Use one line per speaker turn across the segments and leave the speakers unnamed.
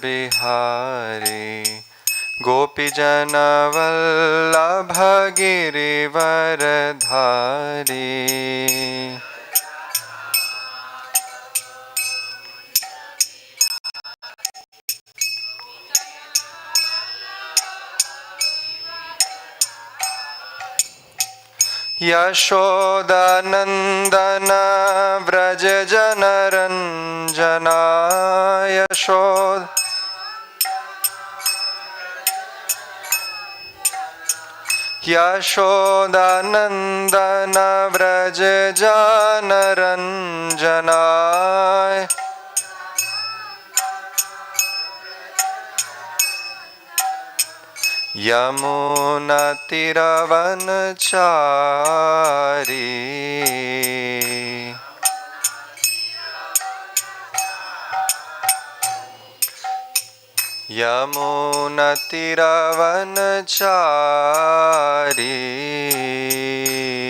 बिहारी गोपीजनवल्लभ गिरिवरधारी। यशोदानन्दन व्रज जनरञ्जना यशोदानन्दन व्रज जनरञ्जना यमुनातीरवनचारी। यमुनातीरवनचारी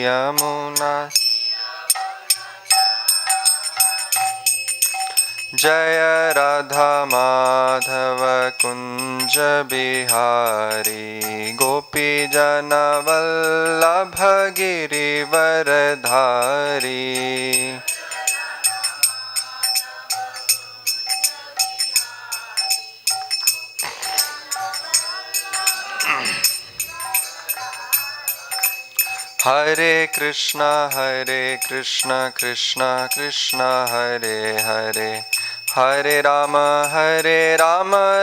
यमुना। जय राधा माधव कुंज बिहारी गोपीजनवल्लभ गिरिवरधारी। हरे कृष्णा कृष्ण कृष्ण हरे हरे, हरे राम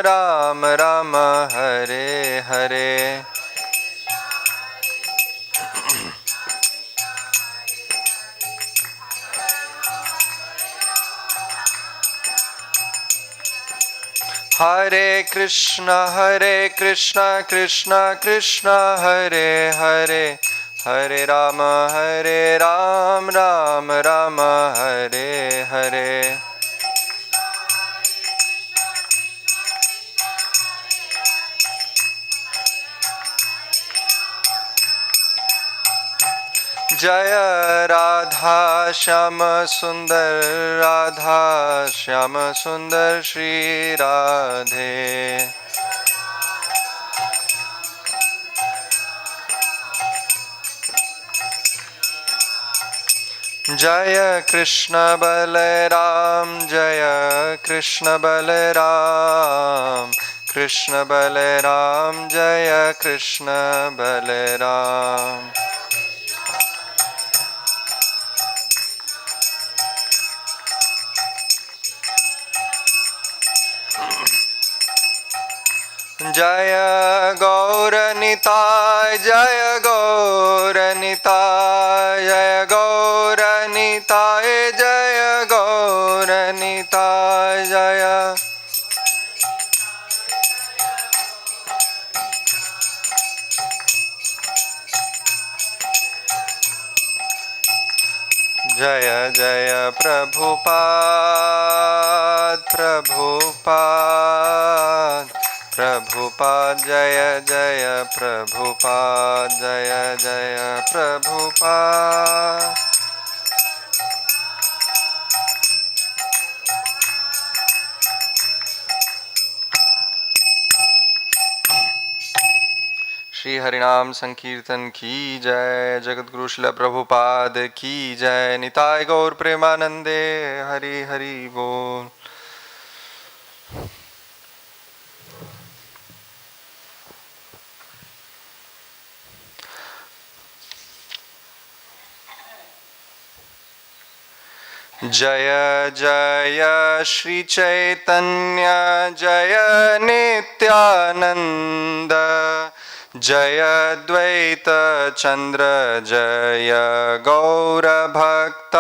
राम राम हरे हरे। हरे कृष्ण कृष्ण कृष्ण हरे हरे, हरे राम राम राम हरे हरे। जय राधा श्याम सुंदर श्री राधे। जय कृष्ण बलराम कृष्ण बलराम जय कृष्ण बलराम। जय गौरनिताय जय गौरनिताय जय गौरनिताय जय गौरनिताय जय। जय जय प्रभुपाद प्रभुपाद जय जय प्रभुपाद जय जय प्रभुपाद। श्री हरिनाम संकीर्तन की जय। जगतगुरु श्रील प्रभुपाद की जय। निताय गौर प्रेमानंदे हरि हरि बोल। जय जय श्री चैतन्य जय नित्यानंद, जय द्वैत चंद्र जय गौर भक्त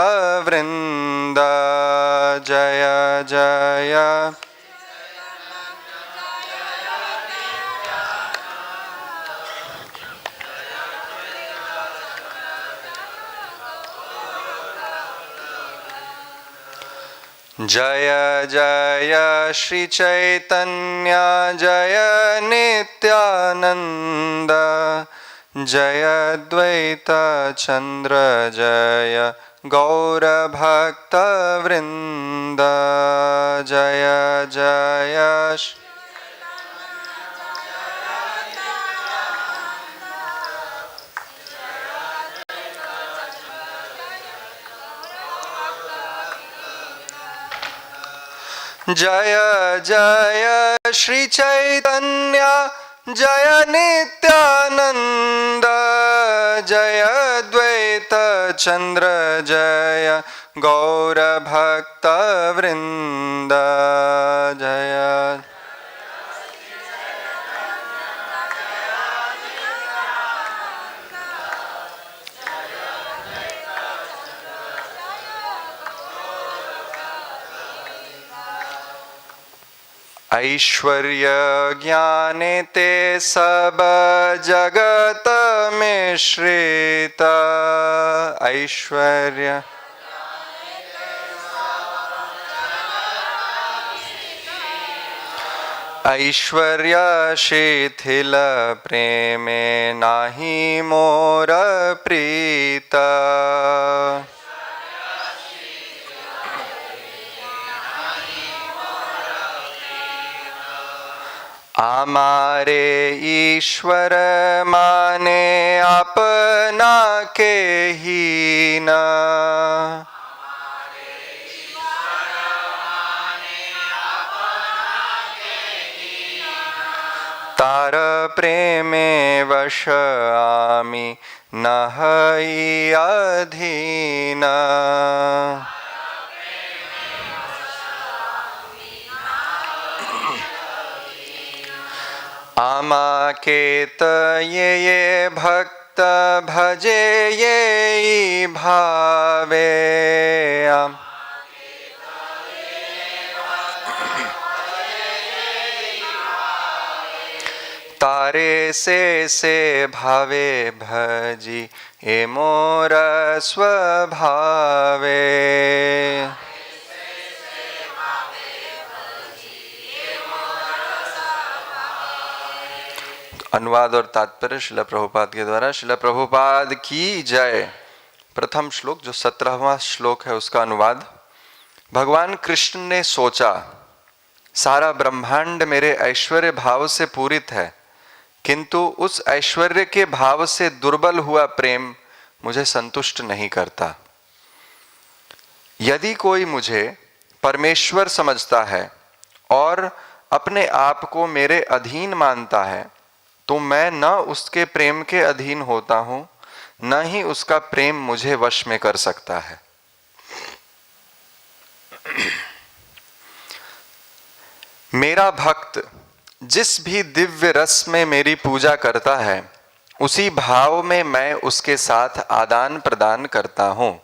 वृंद। जय जय जय जय श्री चैतन्य जय नित्यानंद, जय द्वैत चंद्र जय गौरभक्तवृन्द जय जय जय जय श्री चैतन्य जय नित्यानंद जय द्वैत चंद्र जय गौर भक्त वृंद जय ऐश्वर्य ज्ञाने ते सब जगत मिश्रित ऐश्वर्य ऐश्वर्य शिथिल प्रेमे नाही मोर प्रीत आमारे ईश्वर माने अपना के हीन तार प्रेमे वश आमी नहई अधीन आमाकेत ये भक्त भजे ये भावे तारे से भावे भजी ए मोर स्वभावे अनुवाद और तात्पर्य श्रील प्रभुपाद के द्वारा। श्रील प्रभुपाद की जय। प्रथम श्लोक जो 17वां श्लोक है उसका अनुवाद। भगवान कृष्ण ने सोचा, सारा ब्रह्मांड मेरे ऐश्वर्य भाव से पूरित है, किंतु उस ऐश्वर्य के भाव से दुर्बल हुआ प्रेम मुझे संतुष्ट नहीं करता। यदि कोई मुझे परमेश्वर समझता है और अपने आप को मेरे अधीन मानता है, तो मैं न उसके प्रेम के अधीन होता हूं, न ही उसका प्रेम मुझे वश में कर सकता है। मेरा भक्त जिस भी दिव्य रस में मेरी पूजा करता है, उसी भाव में मैं उसके साथ आदान प्रदान करता हूं।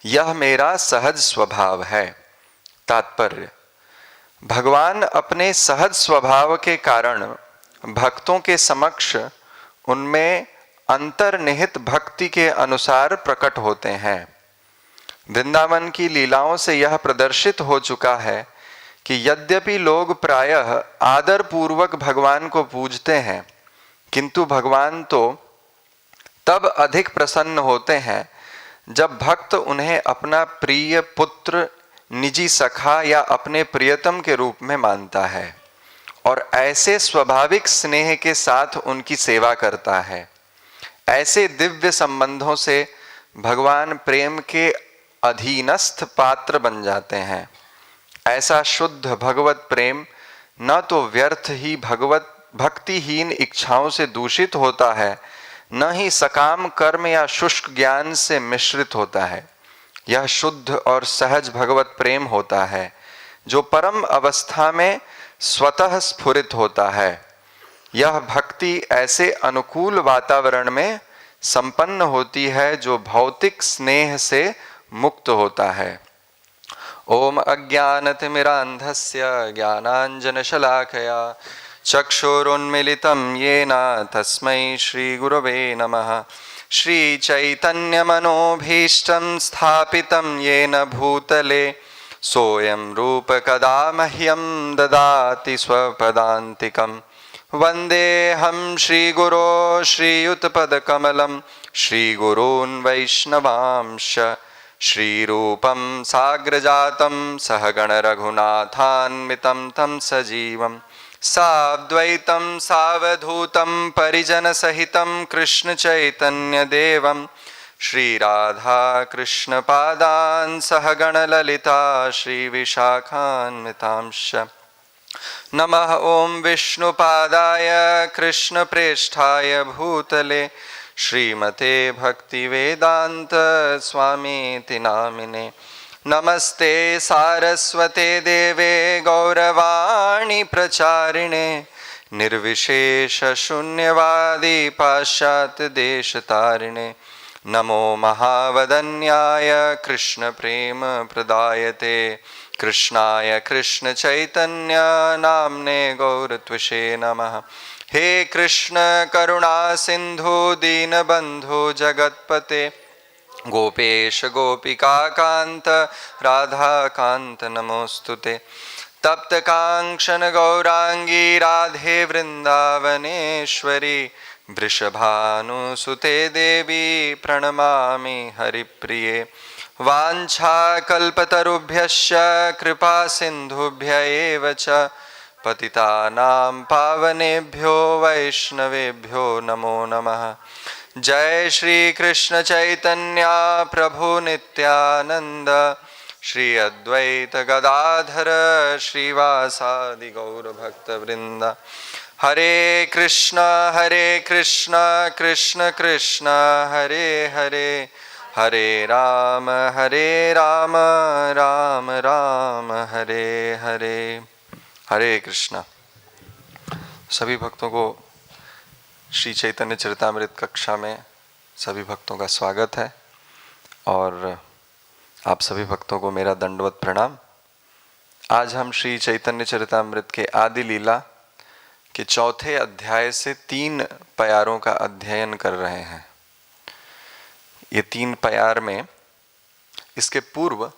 यह मेरा सहज स्वभाव है। तात्पर्य: भगवान अपने सहज स्वभाव के कारण भक्तों के समक्ष उनमें अंतर्निहित भक्ति के अनुसार प्रकट होते हैं। वृंदावन की लीलाओं से यह प्रदर्शित हो चुका है कि यद्यपि लोग प्रायः आदर पूर्वक भगवान को पूजते हैं, किंतु भगवान तो तब अधिक प्रसन्न होते हैं जब भक्त उन्हें अपना प्रिय पुत्र, निजी सखा या अपने प्रियतम के रूप में मानता है और ऐसे स्वाभाविक स्नेह के साथ उनकी सेवा करता है। ऐसे दिव्य संबंधों से भगवान प्रेम के अधीनस्थ पात्र बन जाते हैं। ऐसा शुद्ध भगवत प्रेम न तो व्यर्थ ही भगवत भक्तिहीन इच्छाओं से दूषित होता है, न ही सकाम कर्म या शुष्क ज्ञान से मिश्रित होता है। यह शुद्ध और सहज भगवत प्रेम होता है जो परम अवस्था में स्वतः स्फुरित होता है। यह भक्ति ऐसे अनुकूल वातावरण में संपन्न होती है जो भौतिक स्नेह से मुक्त होता है। ओम अज्ञानतिमिरान्धस्य ज्ञानाञ्जनशलाकया चक्षुरुन्मीलितं येन तस्मै श्रीगुरवे नमः। श्रीचैतन्यमनोभीष्टं स्थापितं येन भूतले सोऽयं रूप कदा मह्यं ददाति स्वपदान्तिकम्। वन्देऽहं श्रीगुरो श्रीयुतपदकमलं श्रीगुरून् वैष्णवांश्च श्रीरूपं साग्रजातं सहगण रघुनाथान्वितं तं सजीवं साद्वैतं सावधूतं परिजनसहितं कृष्ण चैतन्यदेवं श्रीराधा कृष्णपादान् सहगण ललिता श्रीविशाखान्वितांश्च नमः ओं विष्णुपादाय कृष्णप्रेष्ठाय भूतले श्रीमते भक्तिवेदांत स्वामीति नामिने नमस्ते सारस्वते देवे गौरवाणी प्रचारिणे निर्विशेष शून्यवादी पाश्चात्य देशतारिणे नमो महावदन्याय कृष्ण प्रेम प्रदायते कृष्णाय कृष्ण चैतन्य नामने गौरत्वसे नमः। हे कृष्ण करुणा सिंधु दीनबंधु जगत्पते गोपेश गोपिका कांत राधा कांत नमोस्तुते। तप्त कांक्षन गौरांगी राधे वृंदावनेश्वरी वृषभानुसुते देवी प्रणमामि हरिप्रिये। वाञ्छाकल्पतरुभ्यश्च कृपा सिन्धुभ्य एव च पतितानां पावनेभ्यो वैष्णवेभ्यो नमो नमः। जय श्री कृष्ण चैतन्य प्रभु नित्यानंद श्री अद्वैत गदाधर श्रीवासादि गौर भक्त वृंद। हरे कृष्ण कृष्ण कृष्ण हरे हरे हरे राम राम राम हरे हरे। हरे कृष्ण। सभी भक्तों को श्री चैतन्य चरितामृत कक्षा में सभी भक्तों का स्वागत है और आप सभी भक्तों को मेरा दंडवत प्रणाम। आज हम श्री चैतन्य चरितामृत के आदि लीला के चौथे अध्याय से 3 प्यारों का अध्ययन कर रहे हैं। ये 3 प्यार में इसके पूर्व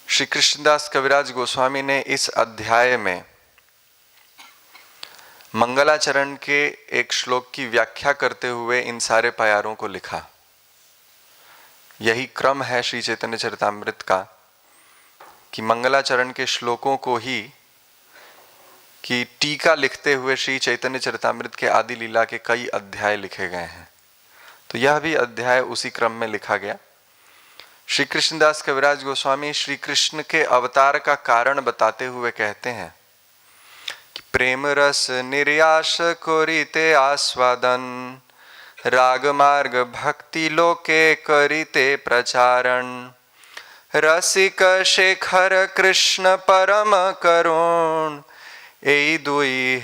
श्री कृष्णदास कविराज गोस्वामी ने इस अध्याय में मंगलाचरण के एक श्लोक की व्याख्या करते हुए इन सारे प्यारों को लिखा। यही क्रम है श्री चैतन्य चरितामृत का कि मंगलाचरण के श्लोकों को ही की टीका लिखते हुए श्री चैतन्य चरितामृत के आदि लीला के कई अध्याय लिखे गए हैं। तो यह भी अध्याय उसी क्रम में लिखा गया। श्री कृष्णदास कविराज गोस्वामी श्री कृष्ण के अवतार का कारण बताते हुए कहते हैं कि प्रेम रस निर्यास कोरिते आस्वादन राग मार्ग भक्ति लोके करिते प्रचारण रसिक शेखर कृष्ण परम करुण एई दुई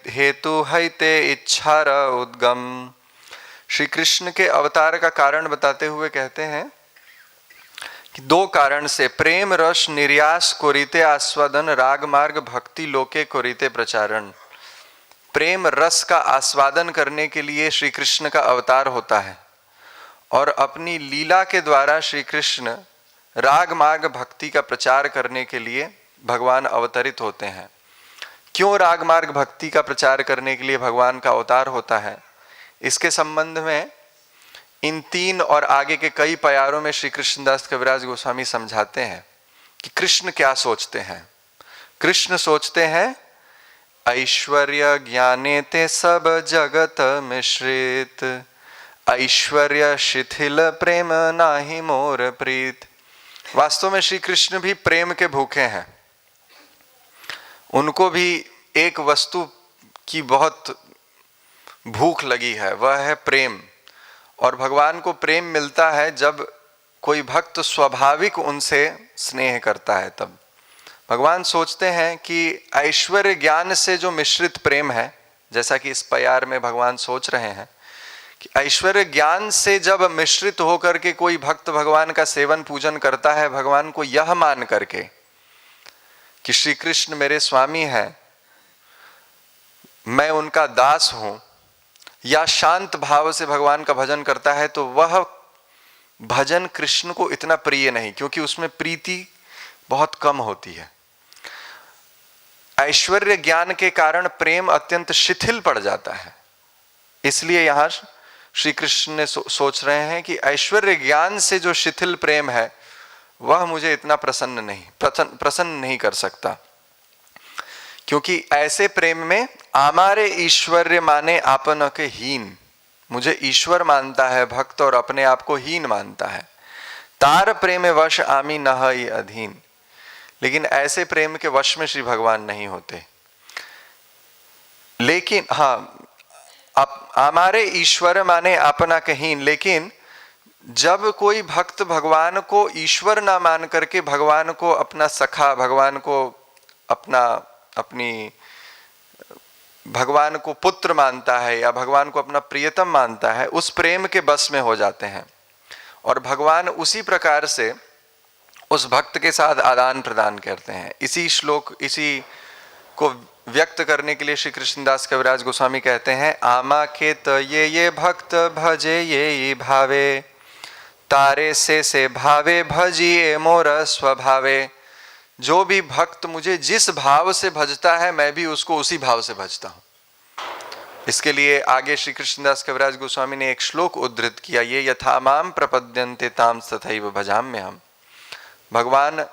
हेतु हैते इच्छार उद्गम। श्री कृष्ण के अवतार का कारण बताते हुए कहते हैं कि 2 कारण से प्रेम रस निर्यास कोरिते आस्वादन राग मार्ग भक्ति लोके कोरिते प्रचारण। प्रेम रस का आस्वादन करने के लिए श्री कृष्ण का अवतार होता है और अपनी लीला के द्वारा श्री कृष्ण राग मार्ग भक्ति का प्रचार करने के लिए भगवान अवतरित होते हैं। क्यों राग मार्ग भक्ति का प्रचार करने के लिए भगवान का अवतार होता है, इसके संबंध में इन 3 और आगे के कई प्यारों में श्री कृष्णदास कविराज गोस्वामी समझाते हैं कि कृष्ण क्या सोचते हैं। कृष्ण सोचते हैं ऐश्वर्य ज्ञाने ते सब जगत मिश्रित ऐश्वर्य शिथिल प्रेम नाही मोर प्रीत। वास्तव में श्री कृष्ण भी प्रेम के भूखे हैं। उनको भी एक वस्तु की बहुत भूख लगी है, वह है प्रेम। और भगवान को प्रेम मिलता है जब कोई भक्त स्वाभाविक उनसे स्नेह करता है। तब भगवान सोचते हैं कि ऐश्वर्य ज्ञान से जो मिश्रित प्रेम है, जैसा कि इस प्यार में भगवान सोच रहे हैं कि ऐश्वर्य ज्ञान से जब मिश्रित होकर के कोई भक्त भगवान का सेवन पूजन करता है, भगवान को यह मान करके कि श्री कृष्ण मेरे स्वामी हैं, मैं उनका दास हूं, या शांत भाव से भगवान का भजन करता है, तो वह भजन कृष्ण को इतना प्रिय नहीं, क्योंकि उसमें प्रीति बहुत कम होती है। ऐश्वर्य ज्ञान के कारण प्रेम अत्यंत शिथिल पड़ जाता है। इसलिए यहां श्री कृष्ण ने सोच रहे हैं कि ऐश्वर्य ज्ञान से जो शिथिल प्रेम है वह मुझे इतना प्रसन्न नहीं कर सकता, क्योंकि ऐसे प्रेम में आमारे ईश्वर्य माने आपन के हीन, मुझे ईश्वर मानता है भक्त और अपने आप को हीन मानता है। तार प्रेम वश आमी नह अधीन, लेकिन ऐसे प्रेम के वश में श्री भगवान नहीं होते। लेकिन हाँ, हमारे ईश्वर माने अपना कहीन, लेकिन जब कोई भक्त भगवान को ईश्वर ना मान करके भगवान को अपना सखा, भगवान को पुत्र मानता है या भगवान को अपना प्रियतम मानता है, उस प्रेम के बस में हो जाते हैं और भगवान उसी प्रकार से उस भक्त के साथ आदान प्रदान करते हैं। इसी को व्यक्त करने के लिए श्री कृष्णदास कविराज गोस्वामी कहते हैं, आमा के तो ये भक्त भजे ये भावे, तारे से भावे भजिए मोर स्वभावे। जो भी भक्त मुझे जिस भाव से भजता है मैं भी उसको उसी भाव से भजता हूं। इसके लिए आगे श्री कृष्णदास कविराज गोस्वामी ने एक श्लोक उद्धृत किया, ये यथा माम प्रपद्यन्ते ताम तथैव भजाम्य हम। भगवान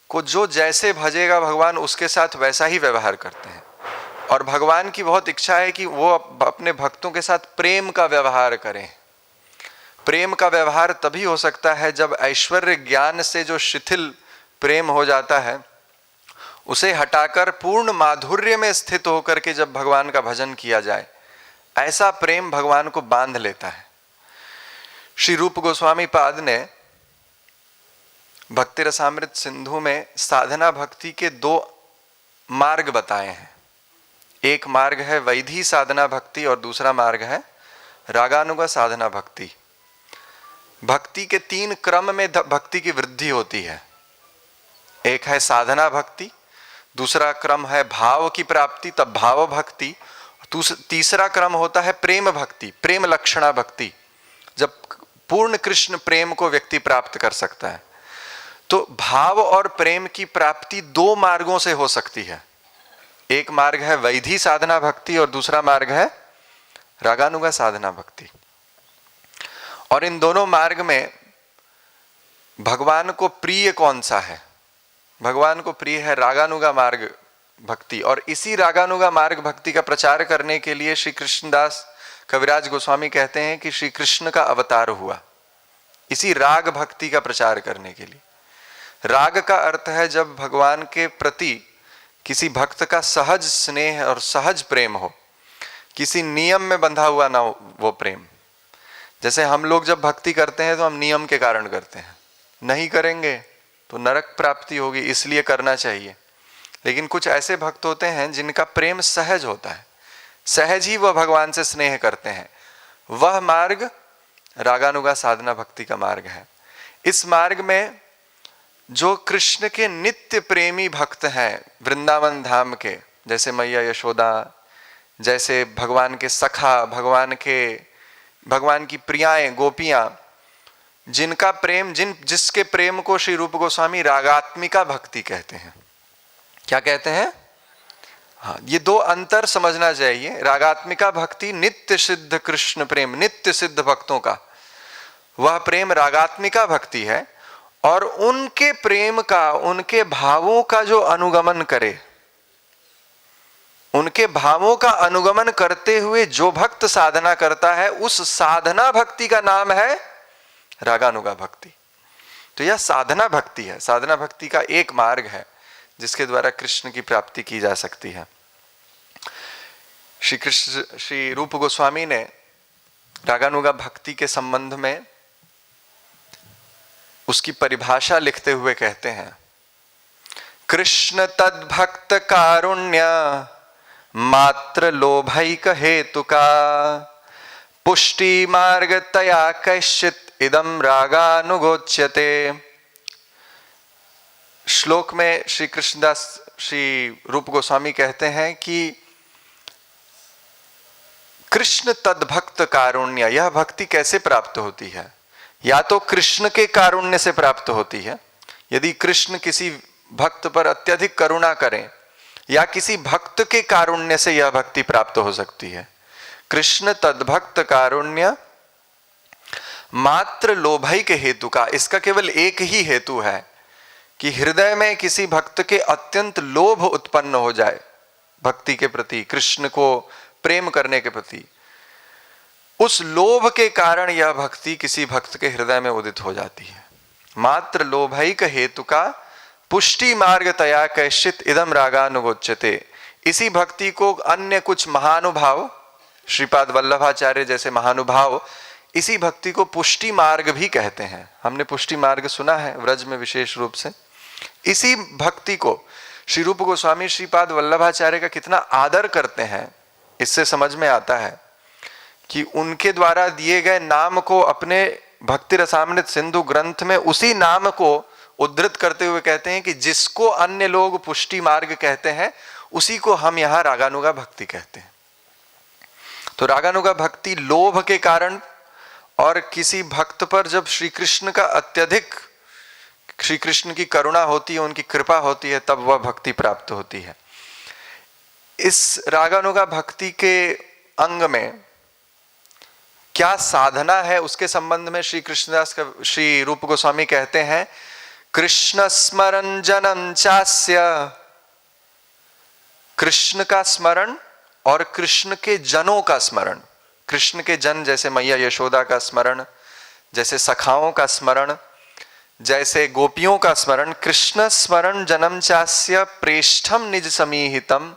को जो जैसे भजेगा भगवान उसके साथ वैसा ही व्यवहार करते हैं, और भगवान की बहुत इच्छा है कि वो अपने भक्तों के साथ प्रेम का व्यवहार करें। प्रेम का व्यवहार तभी हो सकता है जब ऐश्वर्य ज्ञान से जो शिथिल प्रेम हो जाता है उसे हटाकर पूर्ण माधुर्य में स्थित होकर के जब भगवान का भजन किया जाए, ऐसा प्रेम भगवान को बांध लेता है। श्री रूप गोस्वामी पाद ने भक्ति रसामृत सिंधु में साधना भक्ति के 2 मार्ग बताए हैं। एक मार्ग है वैधी साधना भक्ति और दूसरा मार्ग है रागानुगा साधना भक्ति। भक्ति के 3 क्रम में भक्ति की वृद्धि होती है। एक है साधना भक्ति, दूसरा क्रम है भाव की प्राप्ति तब भाव भक्ति, तीसरा क्रम होता है प्रेम भक्ति, प्रेम लक्षणा भक्ति, जब पूर्ण कृष्ण प्रेम को व्यक्ति प्राप्त कर सकता है। तो भाव और प्रेम की प्राप्ति 2 मार्गों से हो सकती है। एक मार्ग है वैधी साधना भक्ति और दूसरा मार्ग है रागानुगा साधना भक्ति। और इन दोनों मार्ग में भगवान को प्रिय कौन सा है? भगवान को प्रिय है रागानुगा मार्ग भक्ति, और इसी रागानुगा मार्ग भक्ति का प्रचार करने के लिए श्री कृष्णदास कविराज गोस्वामी कहते हैं कि श्री कृष्ण का अवतार हुआ इसी राग भक्ति का प्रचार करने के लिए। राग का अर्थ है जब भगवान के प्रति किसी भक्त का सहज स्नेह और सहज प्रेम हो, किसी नियम में बंधा हुआ ना हो वो प्रेम। जैसे हम लोग जब भक्ति करते हैं तो हम नियम के कारण करते हैं, नहीं करेंगे तो नरक प्राप्ति होगी इसलिए करना चाहिए। लेकिन कुछ ऐसे भक्त होते हैं जिनका प्रेम सहज होता है, सहज ही वह भगवान से स्नेह करते हैं। वह मार्ग रागानुगा साधना भक्ति का मार्ग है। इस मार्ग में जो कृष्ण के नित्य प्रेमी भक्त हैं वृंदावन धाम के, जैसे मैया यशोदा, जैसे भगवान के सखा, भगवान की प्रियाएं गोपियां, जिनका प्रेम जिसके प्रेम को श्री रूप गोस्वामी रागात्मिका भक्ति कहते हैं। क्या कहते हैं? हाँ, ये 2 अंतर समझना चाहिए। रागात्मिका भक्ति नित्य सिद्ध कृष्ण प्रेम, नित्य सिद्ध भक्तों का वह प्रेम रागात्मिका भक्ति है, और उनके प्रेम का, उनके भावों का जो अनुगमन करे, उनके भावों का अनुगमन करते हुए जो भक्त साधना करता है उस साधना भक्ति का नाम है रागानुगा भक्ति। तो यह साधना भक्ति है, साधना भक्ति का एक मार्ग है जिसके द्वारा कृष्ण की प्राप्ति की जा सकती है। श्री रूप गोस्वामी ने रागानुगा भक्ति के संबंध में उसकी परिभाषा लिखते हुए कहते हैं, कृष्ण तद्भक्त कारुण्य मात्र लोभैक हेतुका पुष्टि मार्ग तया कैश्चित इदम रागानुगोच्यते। श्लोक में श्री कृष्णदास श्री रूप गोस्वामी कहते हैं कि कृष्ण तद्भक्त कारुण्य, यह भक्ति कैसे प्राप्त होती है? या तो कृष्ण के कारुण्य से प्राप्त होती है, यदि कृष्ण किसी भक्त पर अत्यधिक करुणा करें, या किसी भक्त के कारुण्य से यह भक्ति प्राप्त हो सकती है। कृष्ण तद्भक्त कारुण्य मात्र लोभैक हेतु का। इसका केवल एक ही हेतु है कि हृदय में किसी भक्त के अत्यंत लोभ उत्पन्न हो जाए भक्ति के प्रति, कृष्ण को प्रेम करने के प्रति। उस लोभ के कारण यह भक्ति किसी भक्त के हृदय में उदित हो जाती है। मात्र लोभैक हेतु का पुष्टि मार्ग तया कैश्चित इदम रागानुगोच्यते। इसी भक्ति को अन्य कुछ महानुभाव, श्रीपाद वल्लभाचार्य जैसे महानुभाव, इसी भक्ति को पुष्टि मार्ग भी कहते हैं। हमने पुष्टि मार्ग सुना है व्रज में विशेष रूप से। इसी भक्ति को श्री रूप गोस्वामी श्रीपाद वल्लभाचार्य का कितना आदर करते हैं, इससे समझ में आता है कि उनके द्वारा दिए गए नाम को अपने भक्ति रसामृत सिंधु ग्रंथ में उसी नाम को उद्धृत करते हुए कहते हैं कि जिसको अन्य लोग पुष्टि मार्ग कहते हैं उसी को हम यहां रागानुगा भक्ति कहते हैं। तो रागानुगा भक्ति लोभ के कारण, और किसी भक्त पर जब श्री कृष्ण का अत्यधिक, श्री कृष्ण की करुणा होती है, उनकी कृपा होती है, तब वह भक्ति प्राप्त होती है। इस रागानुगा भक्ति के अंग में क्या साधना है उसके संबंध में श्री कृष्णदास का श्री रूप गोस्वामी कहते हैं, कृष्ण स्मरण जनम चास्य, कृष्ण का स्मरण और कृष्ण के जनों का स्मरण। कृष्ण के जन जैसे मैया यशोदा का स्मरण, जैसे सखाओं का स्मरण, जैसे गोपियों का स्मरण। कृष्ण स्मरण जनम चास्य प्रेष्ठम निज समीहितम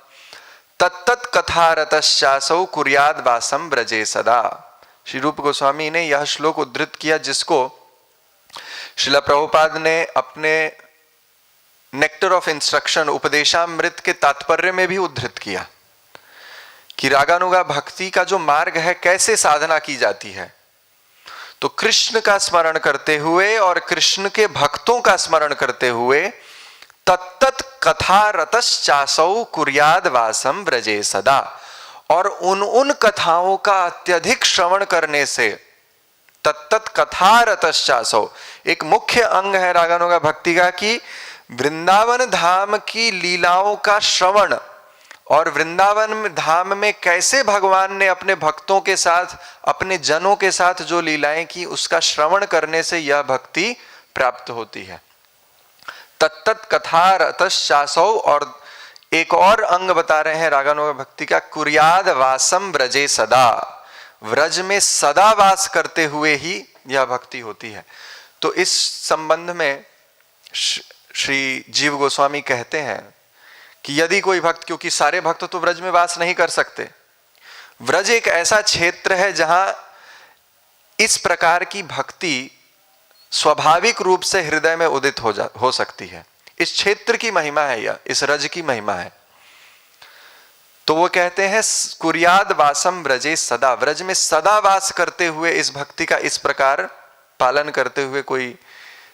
तत्तत् कथारतश्चासौ कुर्याद वासम ब्रजे सदा। श्री रूप गोस्वामी ने यह श्लोक उद्धृत किया, जिसको श्रीला प्रभुपाद ने अपने नेक्टर ऑफ इंस्ट्रक्शन उपदेशामृत के तात्पर्य में भी उद्धृत किया कि रागानुगा भक्ति का जो मार्ग है कैसे साधना की जाती है। तो कृष्ण का स्मरण करते हुए और कृष्ण के भक्तों का स्मरण करते हुए तत्तत् कथा रतश्चासौ कुर्याद वासम ब्रजे सदा, और उन कथाओं का अत्यधिक श्रवण करने से, तत्तत् कथा रतश्चासौ एक मुख्य अंग है रागानुगा भक्ति का, कि वृंदावन धाम की लीलाओं का श्रवण और वृंदावन धाम में कैसे भगवान ने अपने भक्तों के साथ, अपने जनों के साथ जो लीलाएं की, उसका श्रवण करने से यह भक्ति प्राप्त होती है। तत्तत् कथा रतश्चासौ, और एक और अंग बता रहे हैं रागानुगा भक्ति का, कुर्याद वासम ब्रजे सदा, व्रज में सदा वास करते हुए ही यह भक्ति होती है। तो इस संबंध में श्री जीव गोस्वामी कहते हैं कि यदि कोई भक्त, क्योंकि सारे भक्त तो व्रज में वास नहीं कर सकते, व्रज एक ऐसा क्षेत्र है जहां इस प्रकार की भक्ति स्वाभाविक रूप से हृदय में उदित हो सकती है। इस क्षेत्र की महिमा है यह, इस रज की महिमा है। तो वो कहते हैं कुर्याद वासम ब्रजे सदा, व्रज में सदा वास करते हुए इस भक्ति का इस प्रकार पालन करते हुए कोई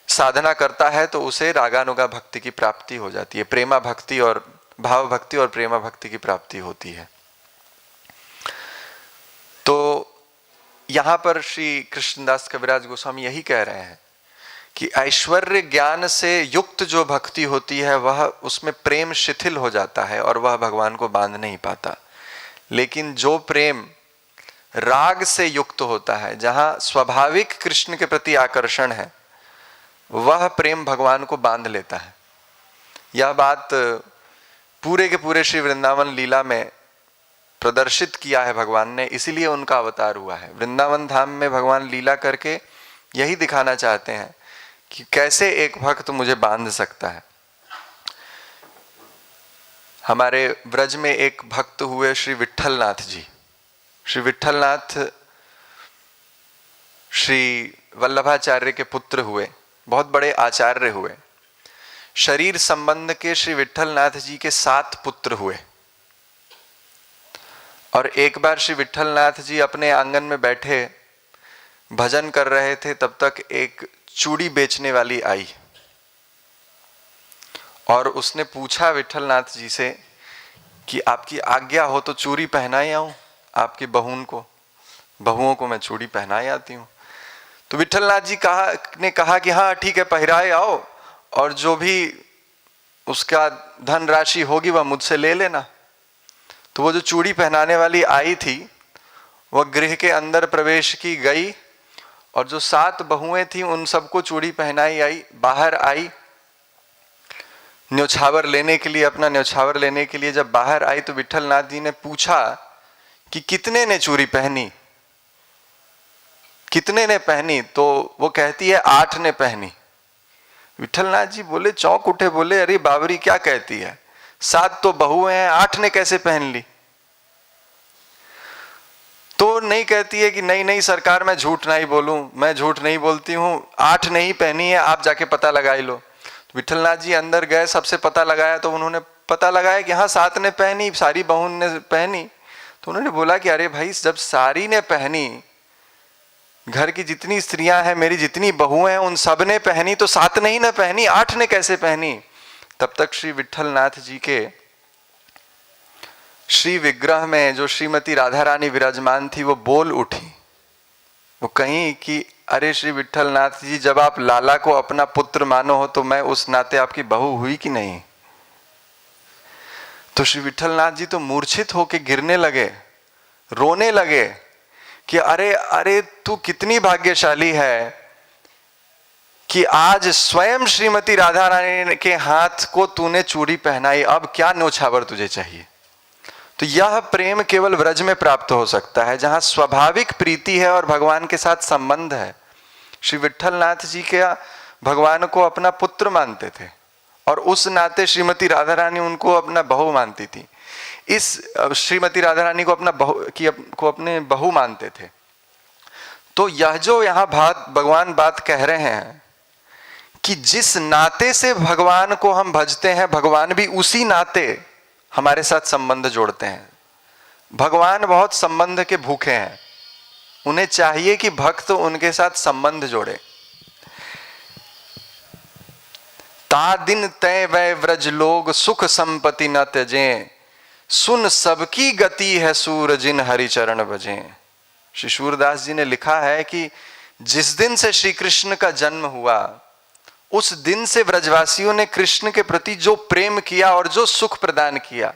साधना करता है तो उसे रागानुगा भक्ति की प्राप्ति हो जाती है, प्रेमा भक्ति और भाव भक्ति और प्रेमा भक्ति की प्राप्ति होती है। तो यहां पर श्री कृष्णदास कविराज गोस्वामी यही कह रहे हैं कि ऐश्वर्य ज्ञान से युक्त जो भक्ति होती है वह, उसमें प्रेम शिथिल हो जाता है और वह भगवान को बांध नहीं पाता। लेकिन जो प्रेम राग से युक्त होता है, जहां स्वाभाविक कृष्ण के प्रति आकर्षण है, वह प्रेम भगवान को बांध लेता है। यह बात पूरे के पूरे श्री वृंदावन लीला में प्रदर्शित किया है भगवान ने, इसीलिए उनका अवतार हुआ है। वृंदावन धाम में भगवान लीला करके यही दिखाना चाहते हैं कि कैसे एक भक्त मुझे बांध सकता है। हमारे ब्रज में एक भक्त हुए श्री विट्ठलनाथ जी। श्री विट्ठलनाथ श्री वल्लभाचार्य के पुत्र हुए, बहुत बड़े आचार्य हुए। शरीर संबंध के श्री विट्ठलनाथ जी के 7 पुत्र हुए। और एक बार श्री विट्ठलनाथ जी अपने आंगन में बैठे भजन कर रहे थे, तब तक एक चूड़ी बेचने वाली आई और उसने पूछा विट्ठलनाथ जी से कि आपकी आज्ञा हो तो चूड़ी पहनाए आऊं आपकी बहुओं को मैं चूड़ी पहनाए आती हूं। तो विट्ठलनाथ जी ने कहा कि हाँ ठीक है, पहराए आओ और जो भी उसका धन राशि होगी वह मुझसे ले लेना। तो वो जो चूड़ी पहनाने वाली आई थी, वह गृह के अंदर प्रवेश की गई और जो 7 बहुएं थी उन सबको चूड़ी पहनाई आई, बाहर आई न्योछावर लेने के लिए, अपना न्योछावर लेने के लिए। जब बाहर आई तो विट्ठलनाथ जी ने पूछा कि कितने ने चूड़ी पहनी, कितने ने पहनी? तो वो कहती है 8 ने पहनी। विट्ठलनाथ जी बोले, चौंक उठे, बोले अरे बावरी क्या कहती है, 7 तो बहुएं हैं, 8 ने कैसे पहन ली? तो नहीं, कहती है कि नहीं नहीं सरकार, मैं झूठ नहीं बोलूं, मैं झूठ नहीं बोलती हूं, 8 ने ही पहनी है, आप जाके पता लगा लो। तो विट्ठलनाथ जी अंदर गए, सबसे पता लगाया तो उन्होंने पता लगाया कि हाँ 7 ने पहनी, सारी बहू ने पहनी। तो उन्होंने बोला कि अरे भाई, जब सारी ने पहनी, घर की जितनी स्त्रियां हैं, मेरी जितनी बहुएं हैं, उन सब ने पहनी, तो 7 ने ही ना पहनी, 8 ने कैसे पहनी? तब तक श्री विट्ठलनाथ जी के श्री विग्रह में जो श्रीमती राधा रानी विराजमान थी वो बोल उठी। वो कहीं कि अरे श्री विट्ठलनाथ जी, जब आप लाला को अपना पुत्र मानो हो तो मैं उस नाते आपकी बहू हुई कि नहीं? तो श्री विट्ठलनाथ जी तो मूर्छित होके गिरने लगे, रोने लगे कि अरे अरे तू कितनी भाग्यशाली है कि आज स्वयं श्रीमती राधा रानी के हाथ को तूने चूड़ी पहनाई, अब क्या न्योछावर तुझे चाहिए? तो यह प्रेम केवल व्रज में प्राप्त हो सकता है, जहां स्वाभाविक प्रीति है और भगवान के साथ संबंध है। श्री विट्ठलनाथ जी क्या भगवान को अपना पुत्र मानते थे और उस नाते श्रीमती राधा रानी उनको अपना बहू मानती थी। इस श्रीमती राधा रानी को अपने बहू मानते थे। तो यह जो यहाँ भगवान बात कह रहे हैं कि जिस नाते से भगवान को हम भजते हैं, भगवान भी उसी नाते हमारे साथ संबंध जोड़ते हैं। भगवान बहुत संबंध के भूखे हैं, उन्हें चाहिए कि भक्त उनके साथ संबंध जोड़े। ता दिन तय वै व्रज लोग, सुख संपत्ति न त्यजें, सुन सबकी गति है सूर जिन हरि चरण भजें। श्री सूरदास जी ने लिखा है कि जिस दिन से श्री कृष्ण का जन्म हुआ, उस दिन से व्रजवासियों ने कृष्ण के प्रति जो प्रेम किया और जो सुख प्रदान किया,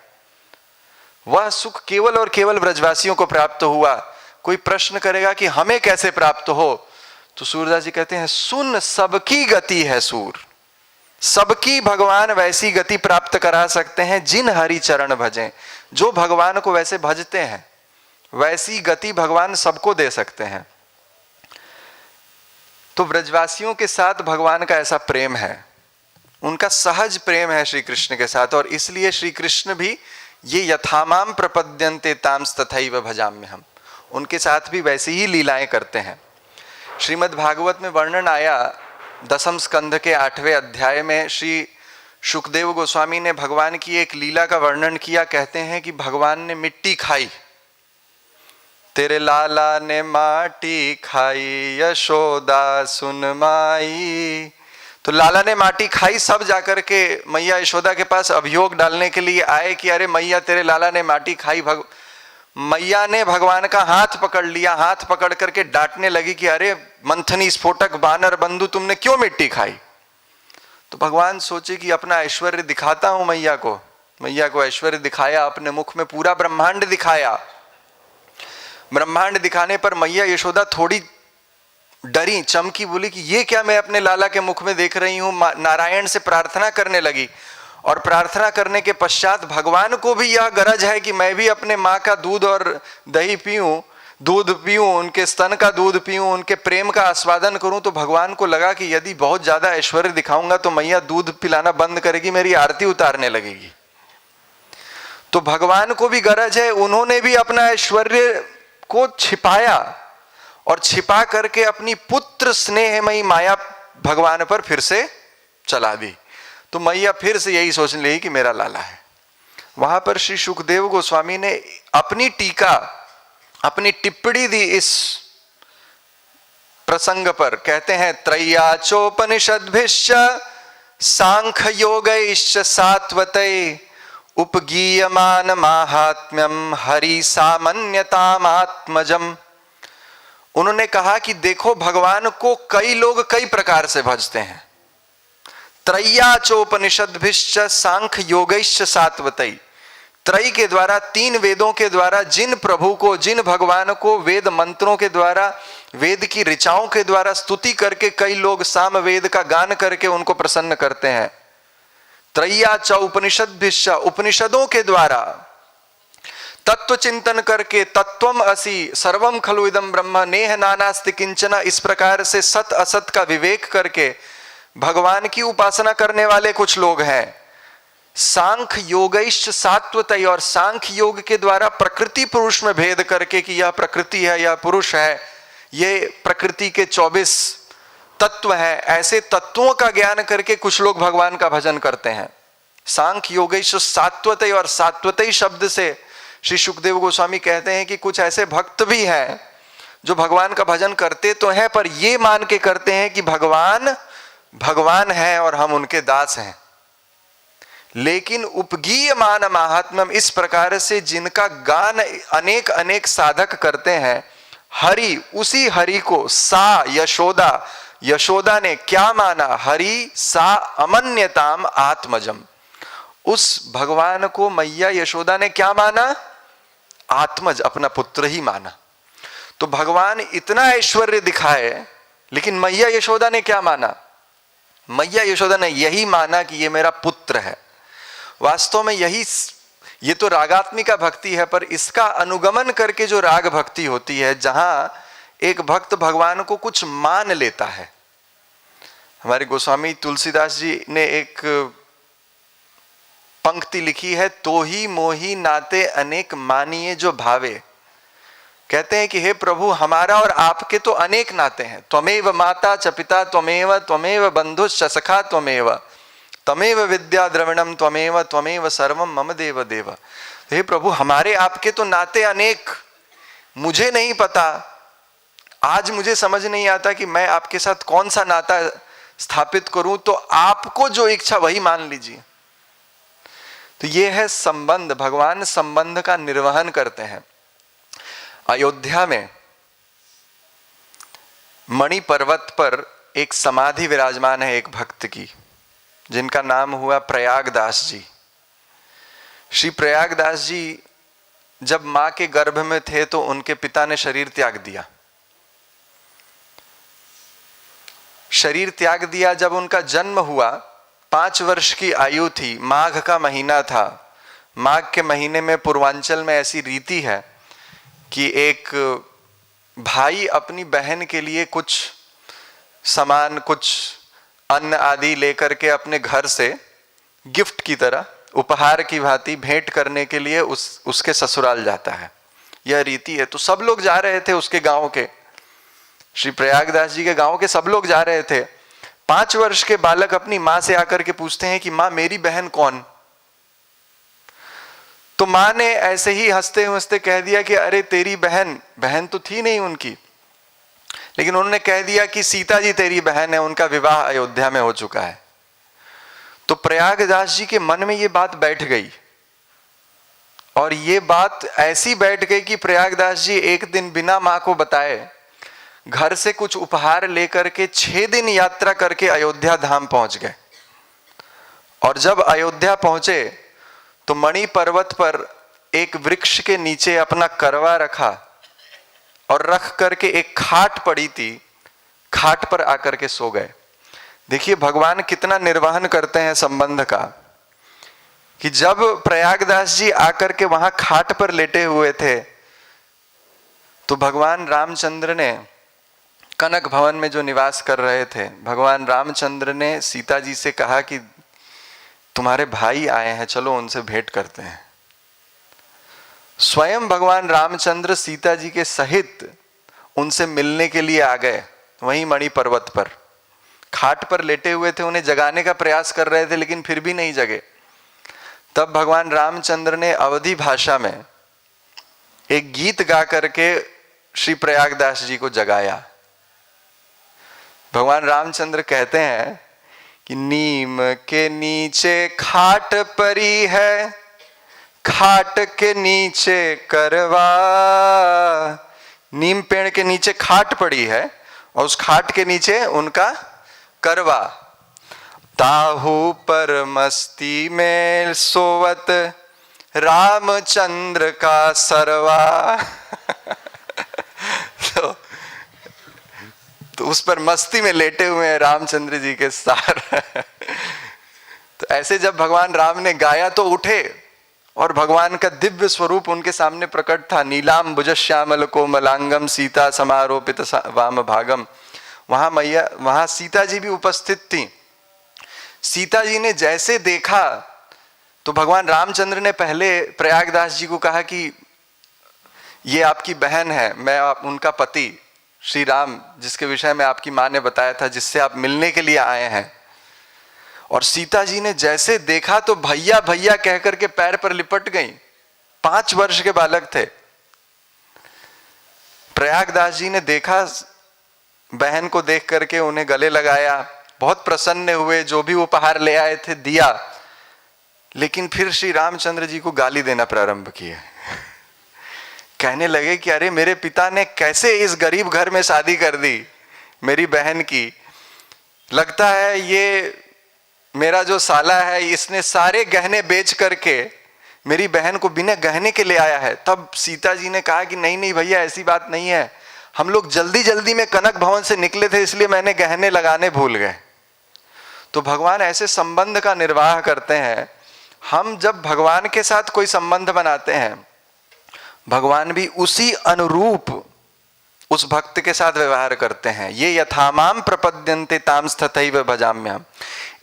वह सुख केवल और केवल व्रजवासियों को प्राप्त हुआ। कोई प्रश्न करेगा कि हमें कैसे प्राप्त हो, तो सूरदास जी कहते हैं सुन सबकी गति है सूर। सबकी भगवान वैसी गति प्राप्त करा सकते हैं जिन हरि चरण भजें। जो भगवान को वैसे भजते हैं वैसी गति भगवान सबको दे सकते हैं। तो व्रजवासियों के साथ भगवान का ऐसा प्रेम है, उनका सहज प्रेम है श्री कृष्ण के साथ, और इसलिए श्री कृष्ण भी ये यथामाम प्रपद्यन्ते तांस तथैव भजाम्यहम्, उनके साथ भी वैसी ही लीलाएं करते हैं। श्रीमद् भागवत में वर्णन आया 10वें स्कंध के 8वें अध्याय में, श्री शुकदेव गोस्वामी ने भगवान की एक लीला का वर्णन किया। कहते हैं कि भगवान ने मिट्टी खाई, तेरे लाला ने माटी खाई, यशोदा सुन माई। तो लाला ने माटी खाई, सब जाकर के मैया यशोदा के पास अभियोग डालने के लिए आए कि अरे मैया तेरे लाला ने माटी खाई। मैया ने भगवान का हाथ पकड़ लिया, हाथ पकड़ करके डांटने लगी कि अरे मंथनी स्फोटक बानर बंधु, तुमने क्यों मिट्टी खाई? तो भगवान सोचे कि अपना ऐश्वर्य दिखाता हूं मैया को। मैया को ऐश्वर्य दिखाया, अपने मुख में पूरा ब्रह्मांड दिखाया। ब्रह्मांड दिखाने पर मैया यशोदा थोड़ी डरी, चमकी, बोली कि ये क्या मैं अपने लाला के मुख में देख रही हूं। नारायण से प्रार्थना करने लगी, और प्रार्थना करने के पश्चात भगवान को भी यह गरज है कि मैं भी अपने माँ का दूध और दही पीऊं, दूध पीऊं, उनके स्तन का दूध पीऊं, उनके प्रेम का आस्वादन करूं। तो भगवान को लगा कि यदि बहुत ज्यादा ऐश्वर्य दिखाऊंगा तो मैया दूध पिलाना बंद करेगी, मेरी आरती उतारने लगेगी। तो भगवान को भी गरज है, उन्होंने भी अपना ऐश्वर्य को छिपाया और छिपा करके अपनी पुत्र स्नेहमयी माया भगवान पर फिर से चला दी। तो मैया फिर से यही सोचने लगी कि मेरा लाला है। वहां पर श्री शुकदेव गोस्वामी ने अपनी टीका, अपनी टिप्पणी दी इस प्रसंग पर। कहते हैं त्रय्याचोपनिषद्भिश्च सांख्य योगैश्च सात्वतै उपगीयमान माहात्म्यम हरि सामान्यतामात्मजम। उन्होंने कहा कि देखो, भगवान को कई लोग कई प्रकार से भजते हैं। त्रय्याचोपनिषद्भिश्च सांख्य योगैश्च सात्वतै, त्रयी के द्वारा, 3 वेदों के द्वारा जिन प्रभु को, जिन भगवान को वेद मंत्रों के द्वारा, वेद की ऋचाओं के द्वारा स्तुति करके कई लोग साम वेद का गान करके उनको प्रसन्न करते हैं। त्रय्या च उपनिषद्भिश्च, उपनिषदों के द्वारा तत्व चिंतन करके तत्वम असि सर्वम खलु इदम ब्रह्म नेह नानास्ति किंचन, इस प्रकार से सत असत का विवेक करके भगवान की उपासना करने वाले कुछ लोग हैं। सांख्य योगैश्च सात्वतय, और सांख्य योग के द्वारा प्रकृति पुरुष में भेद करके कि यह प्रकृति है, यह पुरुष है, ये प्रकृति के 24 तत्व हैं, ऐसे तत्वों का ज्ञान करके कुछ लोग भगवान का भजन करते हैं। सांख्य योगैश्च सात्वतय, और सात्वतय शब्द से श्री सुखदेव गोस्वामी कहते हैं कि कुछ ऐसे भक्त भी हैं जो भगवान का भजन करते तो हैं, पर ये मान के करते हैं कि भगवान भगवान है और हम उनके दास हैं। लेकिन उपगीयमान महात्म्यम, इस प्रकार से जिनका गान अनेक अनेक साधक करते हैं, हरि, उसी हरि को सा यशोदा, यशोदा ने क्या माना, हरि सा अमन्यताम आत्मजम, उस भगवान को मैया यशोदा ने क्या माना, आत्मज, अपना पुत्र ही माना। तो भगवान इतना ऐश्वर्य दिखाए, लेकिन मैया यशोदा ने क्या माना, मैया यशोदा ने यही माना कि ये मेरा पुत्र है। वास्तव में यही, ये तो रागात्मिका भक्ति है, पर इसका अनुगमन करके जो राग भक्ति होती है, जहां एक भक्त भगवान को कुछ मान लेता है। हमारे गोस्वामी तुलसीदास जी ने एक पंक्ति लिखी है, तो ही मोही नाते अनेक मानिए जो भावे। कहते हैं कि हे प्रभु, हमारा और आपके तो अनेक नाते हैं, त्वमेव माता च पिता त्वमेव बंधुश्च सखा त्वमेव विद्या द्रविणम त्वमेव सर्वम मम देव देव। हे प्रभु, हमारे आपके तो नाते अनेक, मुझे नहीं पता, आज मुझे समझ नहीं आता कि मैं आपके साथ कौन सा नाता स्थापित करूं, तो आपको जो इच्छा वही मान लीजिए। तो ये है संबंध, भगवान संबंध का निर्वहन करते हैं। अयोध्या में मणि पर्वत पर एक समाधि विराजमान है एक भक्त की, जिनका नाम हुआ प्रयागदास जी। श्री प्रयागदास जी जब मां के गर्भ में थे तो उनके पिता ने शरीर त्याग दिया। शरीर त्याग दिया जब उनका जन्म हुआ, 5 वर्ष की आयु थी, माघ का महीना था। माघ के महीने में पूर्वांचल में ऐसी रीति है कि एक भाई अपनी बहन के लिए कुछ सामान, कुछ अन्न आदि लेकर के अपने घर से गिफ्ट की तरह, उपहार की भांति भेंट करने के लिए उसके ससुराल जाता है। यह रीति है। तो सब लोग जा रहे थे, उसके गांव के, श्री प्रयागदास जी के गांव के सब लोग जा रहे थे। 5 वर्ष के बालक अपनी मां से आकर के पूछते हैं कि मां, मेरी बहन कौन? तो मां ने ऐसे ही हंसते हंसते कह दिया कि अरे तेरी बहन तो थी नहीं उनकी, लेकिन उन्होंने कह दिया कि सीता जी तेरी बहन है, उनका विवाह अयोध्या में हो चुका है। तो प्रयागदास जी के मन में ये बात बैठ गई, और ये बात ऐसी बैठ गई कि प्रयागदास जी एक दिन बिना मां को बताए घर से कुछ उपहार लेकर के 6 दिन यात्रा करके अयोध्या धाम पहुंच गए। और जब अयोध्या पहुंचे तो मणि पर्वत पर एक वृक्ष के नीचे अपना करवा रखा, और रख करके एक खाट पड़ी थी, खाट पर आकर के सो गए। देखिए भगवान कितना निर्वहन करते हैं संबंध का, कि जब प्रयागदास जी आकर के वहां खाट पर लेटे हुए थे, तो भगवान रामचंद्र ने, कनक भवन में जो निवास कर रहे थे, भगवान रामचंद्र ने सीता जी से कहा कि तुम्हारे भाई आए हैं, चलो उनसे भेंट करते हैं। स्वयं भगवान रामचंद्र सीता जी के सहित उनसे मिलने के लिए आ गए। वहीं मणि पर्वत पर खाट पर लेटे हुए थे, उन्हें जगाने का प्रयास कर रहे थे लेकिन फिर भी नहीं जगे। तब भगवान रामचंद्र ने अवधी भाषा में एक गीत गा करके श्री प्रयागदास जी को जगाया। भगवान रामचंद्र कहते हैं कि नीम के नीचे खाट पड़ी है, खाट के नीचे करवा। नीम पेड़ के नीचे खाट पड़ी है और उस खाट के नीचे उनका करवा। ताहू पर मस्ती में सोवत रामचंद्र का सरवा। तो उस पर मस्ती में लेटे हुए हैं रामचंद्र जी के सार। तो ऐसे जब भगवान राम ने गाया तो उठे और भगवान का दिव्य स्वरूप उनके सामने प्रकट था। नीलाम भुज श्यामल कोमलांगम सीता समारोपित वाम भागम। वहां सीता जी भी उपस्थित थी। सीता जी ने जैसे देखा तो भगवान रामचंद्र ने पहले प्रयागदास जी को कहा कि ये आपकी बहन है, मैं उनका पति श्री राम, जिसके विषय में आपकी माँ ने बताया था, जिससे आप मिलने के लिए आए हैं। और सीता जी ने जैसे देखा तो भैया भैया कह करके पैर पर लिपट गई। 5 वर्ष के बालक थे। प्रयागदास जी ने देखा, बहन को देख करके उन्हें गले लगाया, बहुत प्रसन्न हुए, जो भी उपहार ले आए थे दिया। लेकिन फिर श्री रामचंद्र जी को गाली देना प्रारंभ किए। कहने लगे कि अरे मेरे पिता ने कैसे इस गरीब घर में शादी कर दी मेरी बहन की। लगता है ये मेरा जो साला है, इसने सारे गहने बेच करके मेरी बहन को बिना गहने के ले आया है। तब सीता जी ने कहा कि नहीं नहीं भैया, ऐसी बात नहीं है, हम लोग जल्दी जल्दी में कनक भवन से निकले थे, इसलिए मैंने गहने लगाने भूल गए। तो भगवान ऐसे संबंध का निर्वाह करते हैं। हम जब भगवान के साथ कोई संबंध बनाते हैं, भगवान भी उसी अनुरूप उस भक्त के साथ व्यवहार करते हैं। ये यथामाम प्रपद्यन्ते ताम तथैव भजाम्यहम्।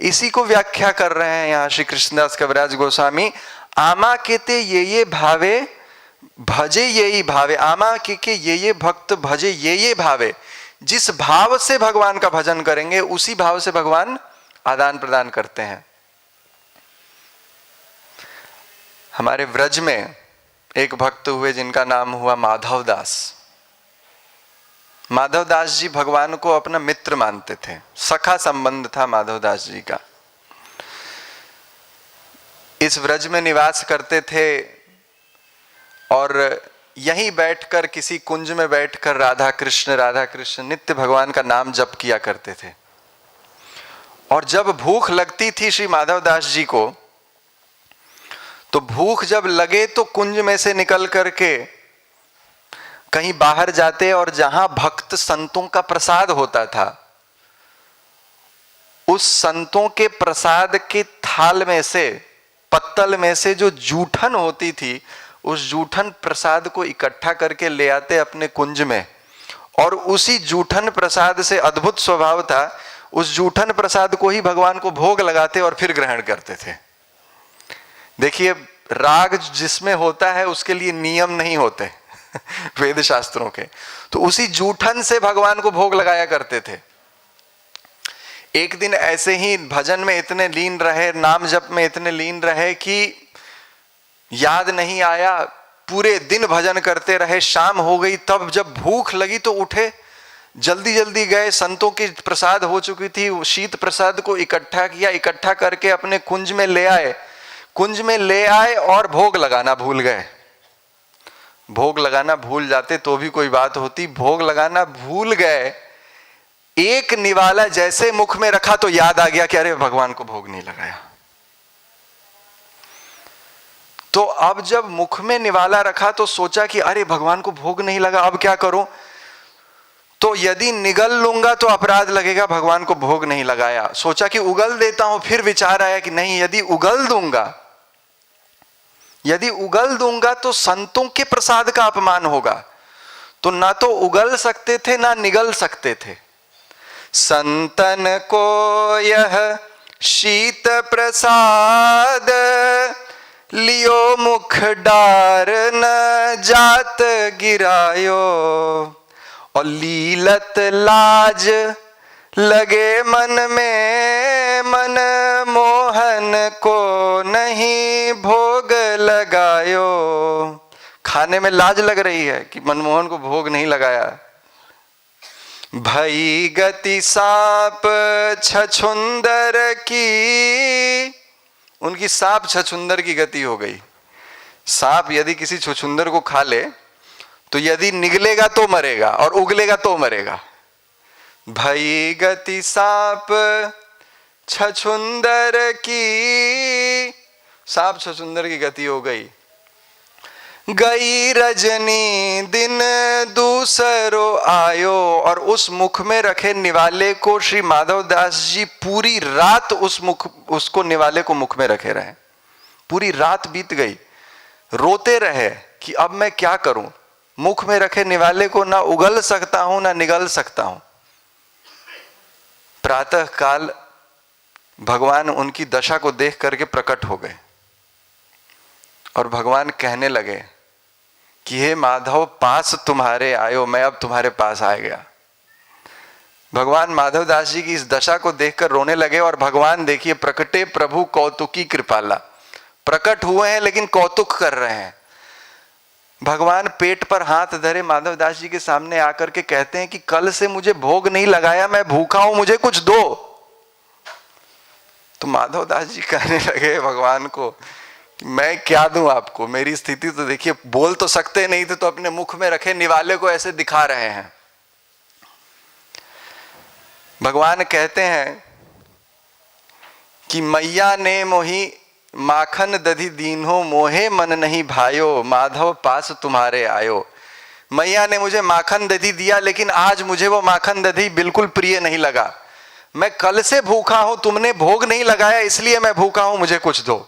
इसी को व्याख्या कर रहे हैं यहाँ श्री कृष्णदास कविराज गोस्वामी। आमा केते ये भावे भजे ये भावे। आमा के ये भक्त भजे ये भावे। जिस भाव से भगवान का भजन करेंगे उसी भाव से भगवान आदान प्रदान करते हैं। हमारे व्रज में एक भक्त हुए जिनका नाम हुआ माधव दास। माधव दास जी भगवान को अपना मित्र मानते थे, सखा संबंध था माधव दास जी का। इस व्रज में निवास करते थे और यहीं बैठकर, किसी कुंज में बैठकर राधा कृष्ण नित्य भगवान का नाम जप किया करते थे। और जब भूख लगती थी श्री माधव दास जी को, तो भूख जब लगे तो कुंज में से निकल करके कहीं बाहर जाते और जहां भक्त संतों का प्रसाद होता था, उस संतों के प्रसाद के थाल में से, पत्तल में से जो जूठन होती थी, उस जूठन प्रसाद को इकट्ठा करके ले आते अपने कुंज में। और उसी जूठन प्रसाद से, अद्भुत स्वभाव था, उस जूठन प्रसाद को ही भगवान को भोग लगाते और फिर ग्रहण करते थे। देखिए, राग जिसमें होता है उसके लिए नियम नहीं होते वेद शास्त्रों के। तो उसी जूठन से भगवान को भोग लगाया करते थे। एक दिन ऐसे ही भजन में इतने लीन रहे, नाम जप में इतने लीन रहे कि याद नहीं आया, पूरे दिन भजन करते रहे। शाम हो गई, तब जब भूख लगी तो उठे, जल्दी जल्दी गए, संतों की प्रसाद हो चुकी थी, शीत प्रसाद को इकट्ठा किया, इकट्ठा करके अपने कुंज में ले आए। कुंज में ले आए और भोग लगाना भूल गए। भोग लगाना भूल जाते तो भी कोई बात होती, भोग लगाना भूल गए। एक निवाला जैसे मुख में रखा तो याद आ गया कि अरे भगवान को भोग नहीं लगाया। तो अब जब मुख में निवाला रखा तो सोचा कि अरे भगवान को भोग नहीं लगा, अब क्या करूं। तो यदि निगल लूंगा तो अपराध लगेगा, भगवान को भोग नहीं लगाया। सोचा कि उगल देता हूं, फिर विचार आया कि नहीं, यदि उगल दूंगा तो संतों के प्रसाद का अपमान होगा। तो ना तो उगल सकते थे ना निगल सकते थे। संतन को यह शीत प्रसाद, लियो मुख डार न जात गिरायो। और लीलत लाज लगे मन में, मन मोहन को नहीं भोग लगायो। खाने में लाज लग रही है कि मनमोहन को भोग नहीं लगाया। भई गति सांप छछुंदर की, उनकी सांप छछुंदर की गति हो गई। सांप यदि किसी छछुंदर को खा ले तो यदि निगलेगा तो मरेगा और उगलेगा तो मरेगा। भई गति सांप छछुंदर की, सांप छछुंदर की गति हो गई। गई रजनी दिन दूसरो आयो। और उस मुख में रखे निवाले को श्री माधवदास जी पूरी रात उसको निवाले को मुख में रखे रहे। पूरी रात बीत गई, रोते रहे कि अब मैं क्या करूं, मुख में रखे निवाले को ना उगल सकता हूं ना निगल सकता हूं। प्रातः काल भगवान उनकी दशा को देख करके प्रकट हो गए और भगवान कहने लगे कि हे माधव, पास तुम्हारे आयो, मैं अब तुम्हारे पास आ गया। भगवान माधवदास जी की इस दशा को देखकर रोने लगे और भगवान देखिए प्रकटे प्रभु कौतुकी कृपाला, प्रकट हुए हैं लेकिन कौतुक कर रहे हैं। भगवान पेट पर हाथ धरे माधवदास जी के सामने आकर के कहते हैं कि कल से मुझे भोग नहीं लगाया, मैं भूखा हूं, मुझे कुछ दो। तो माधवदास जी कहने लगे भगवान को, मैं क्या दूं आपको, मेरी स्थिति तो देखिए, बोल तो सकते नहीं थे तो अपने मुख में रखे निवाले को ऐसे दिखा रहे हैं। भगवान कहते हैं कि मैया ने मोही माखन दधी दीन्हो, मोहे मन नहीं भायो, माधव पास तुम्हारे आयो। मैया ने मुझे माखन दधी दिया लेकिन आज मुझे वो माखन दधी बिल्कुल प्रिय नहीं लगा। मैं कल से भूखा हूं, तुमने भोग नहीं लगाया इसलिए मैं भूखा हूं, मुझे कुछ दो।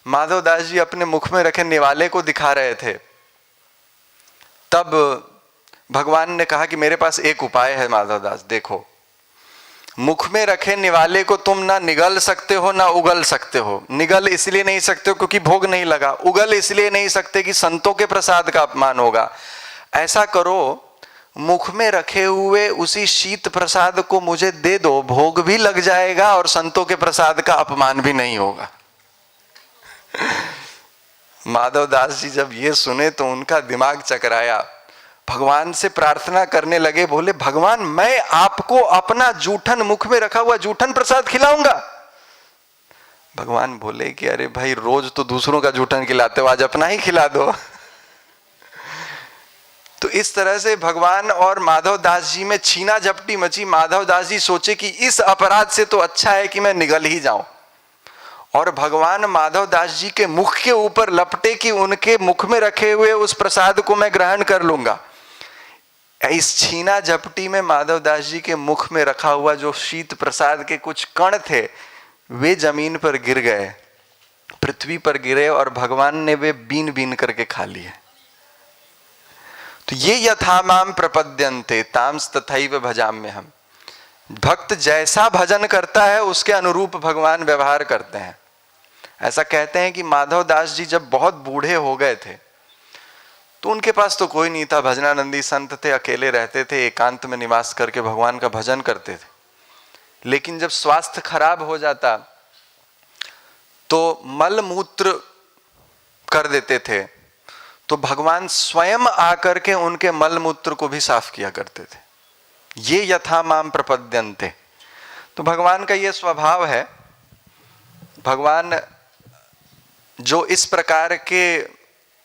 माधवदास जी अपने मुख में रखे निवाले को दिखा रहे थे। तब भगवान ने कहा कि मेरे पास एक उपाय है माधवदास, देखो, मुख में रखे निवाले को तुम ना निगल सकते हो ना उगल सकते हो। निगल इसलिए नहीं सकते हो क्योंकि भोग नहीं लगा, उगल इसलिए नहीं सकते कि संतों के प्रसाद का अपमान होगा। ऐसा करो, मुख में रखे हुए उसी शीत प्रसाद को मुझे दे दो, भोग भी लग जाएगा और संतों के प्रसाद का अपमान भी नहीं होगा। माधवदास जी जब ये सुने तो उनका दिमाग चकराया, भगवान से प्रार्थना करने लगे, बोले भगवान मैं आपको अपना जूठन, मुख में रखा हुआ जूठन प्रसाद खिलाऊंगा। भगवान बोले कि अरे भाई, रोज तो दूसरों का जूठन खिलाते हो, आज अपना ही खिला दो। तो इस तरह से भगवान और माधवदास जी में छीना झपटी मची। माधवदास जी सोचे कि इस अपराध से तो अच्छा है कि मैं निगल ही जाऊं, और भगवान माधवदास जी के मुख के ऊपर लपटे कि उनके मुख में रखे हुए उस प्रसाद को मैं ग्रहण कर लूंगा। इस छीना झपटी में माधवदास जी के मुख में रखा हुआ जो शीत प्रसाद के कुछ कण थे वे जमीन पर गिर गए, पृथ्वी पर गिरे और भगवान ने वे बीन बीन करके खा लिए। तो ये यथा माम प्रपद्यन्ते तांस तथैव भजाम्यहम्। भक्त जैसा भजन करता है उसके अनुरूप भगवान व्यवहार करते हैं। ऐसा कहते हैं कि माधवदास जी जब बहुत बूढ़े हो गए थे तो उनके पास तो कोई नहीं था, भजनानंदी संत थे, अकेले रहते थे, एकांत में निवास करके भगवान का भजन करते थे। लेकिन जब स्वास्थ्य खराब हो जाता तो मल मूत्र कर देते थे, तो भगवान स्वयं आकर के उनके मल मूत्र को भी साफ किया करते थे। ये यथा माम प्रपद्यन्ते। तो भगवान का ये स्वभाव है। भगवान जो इस प्रकार के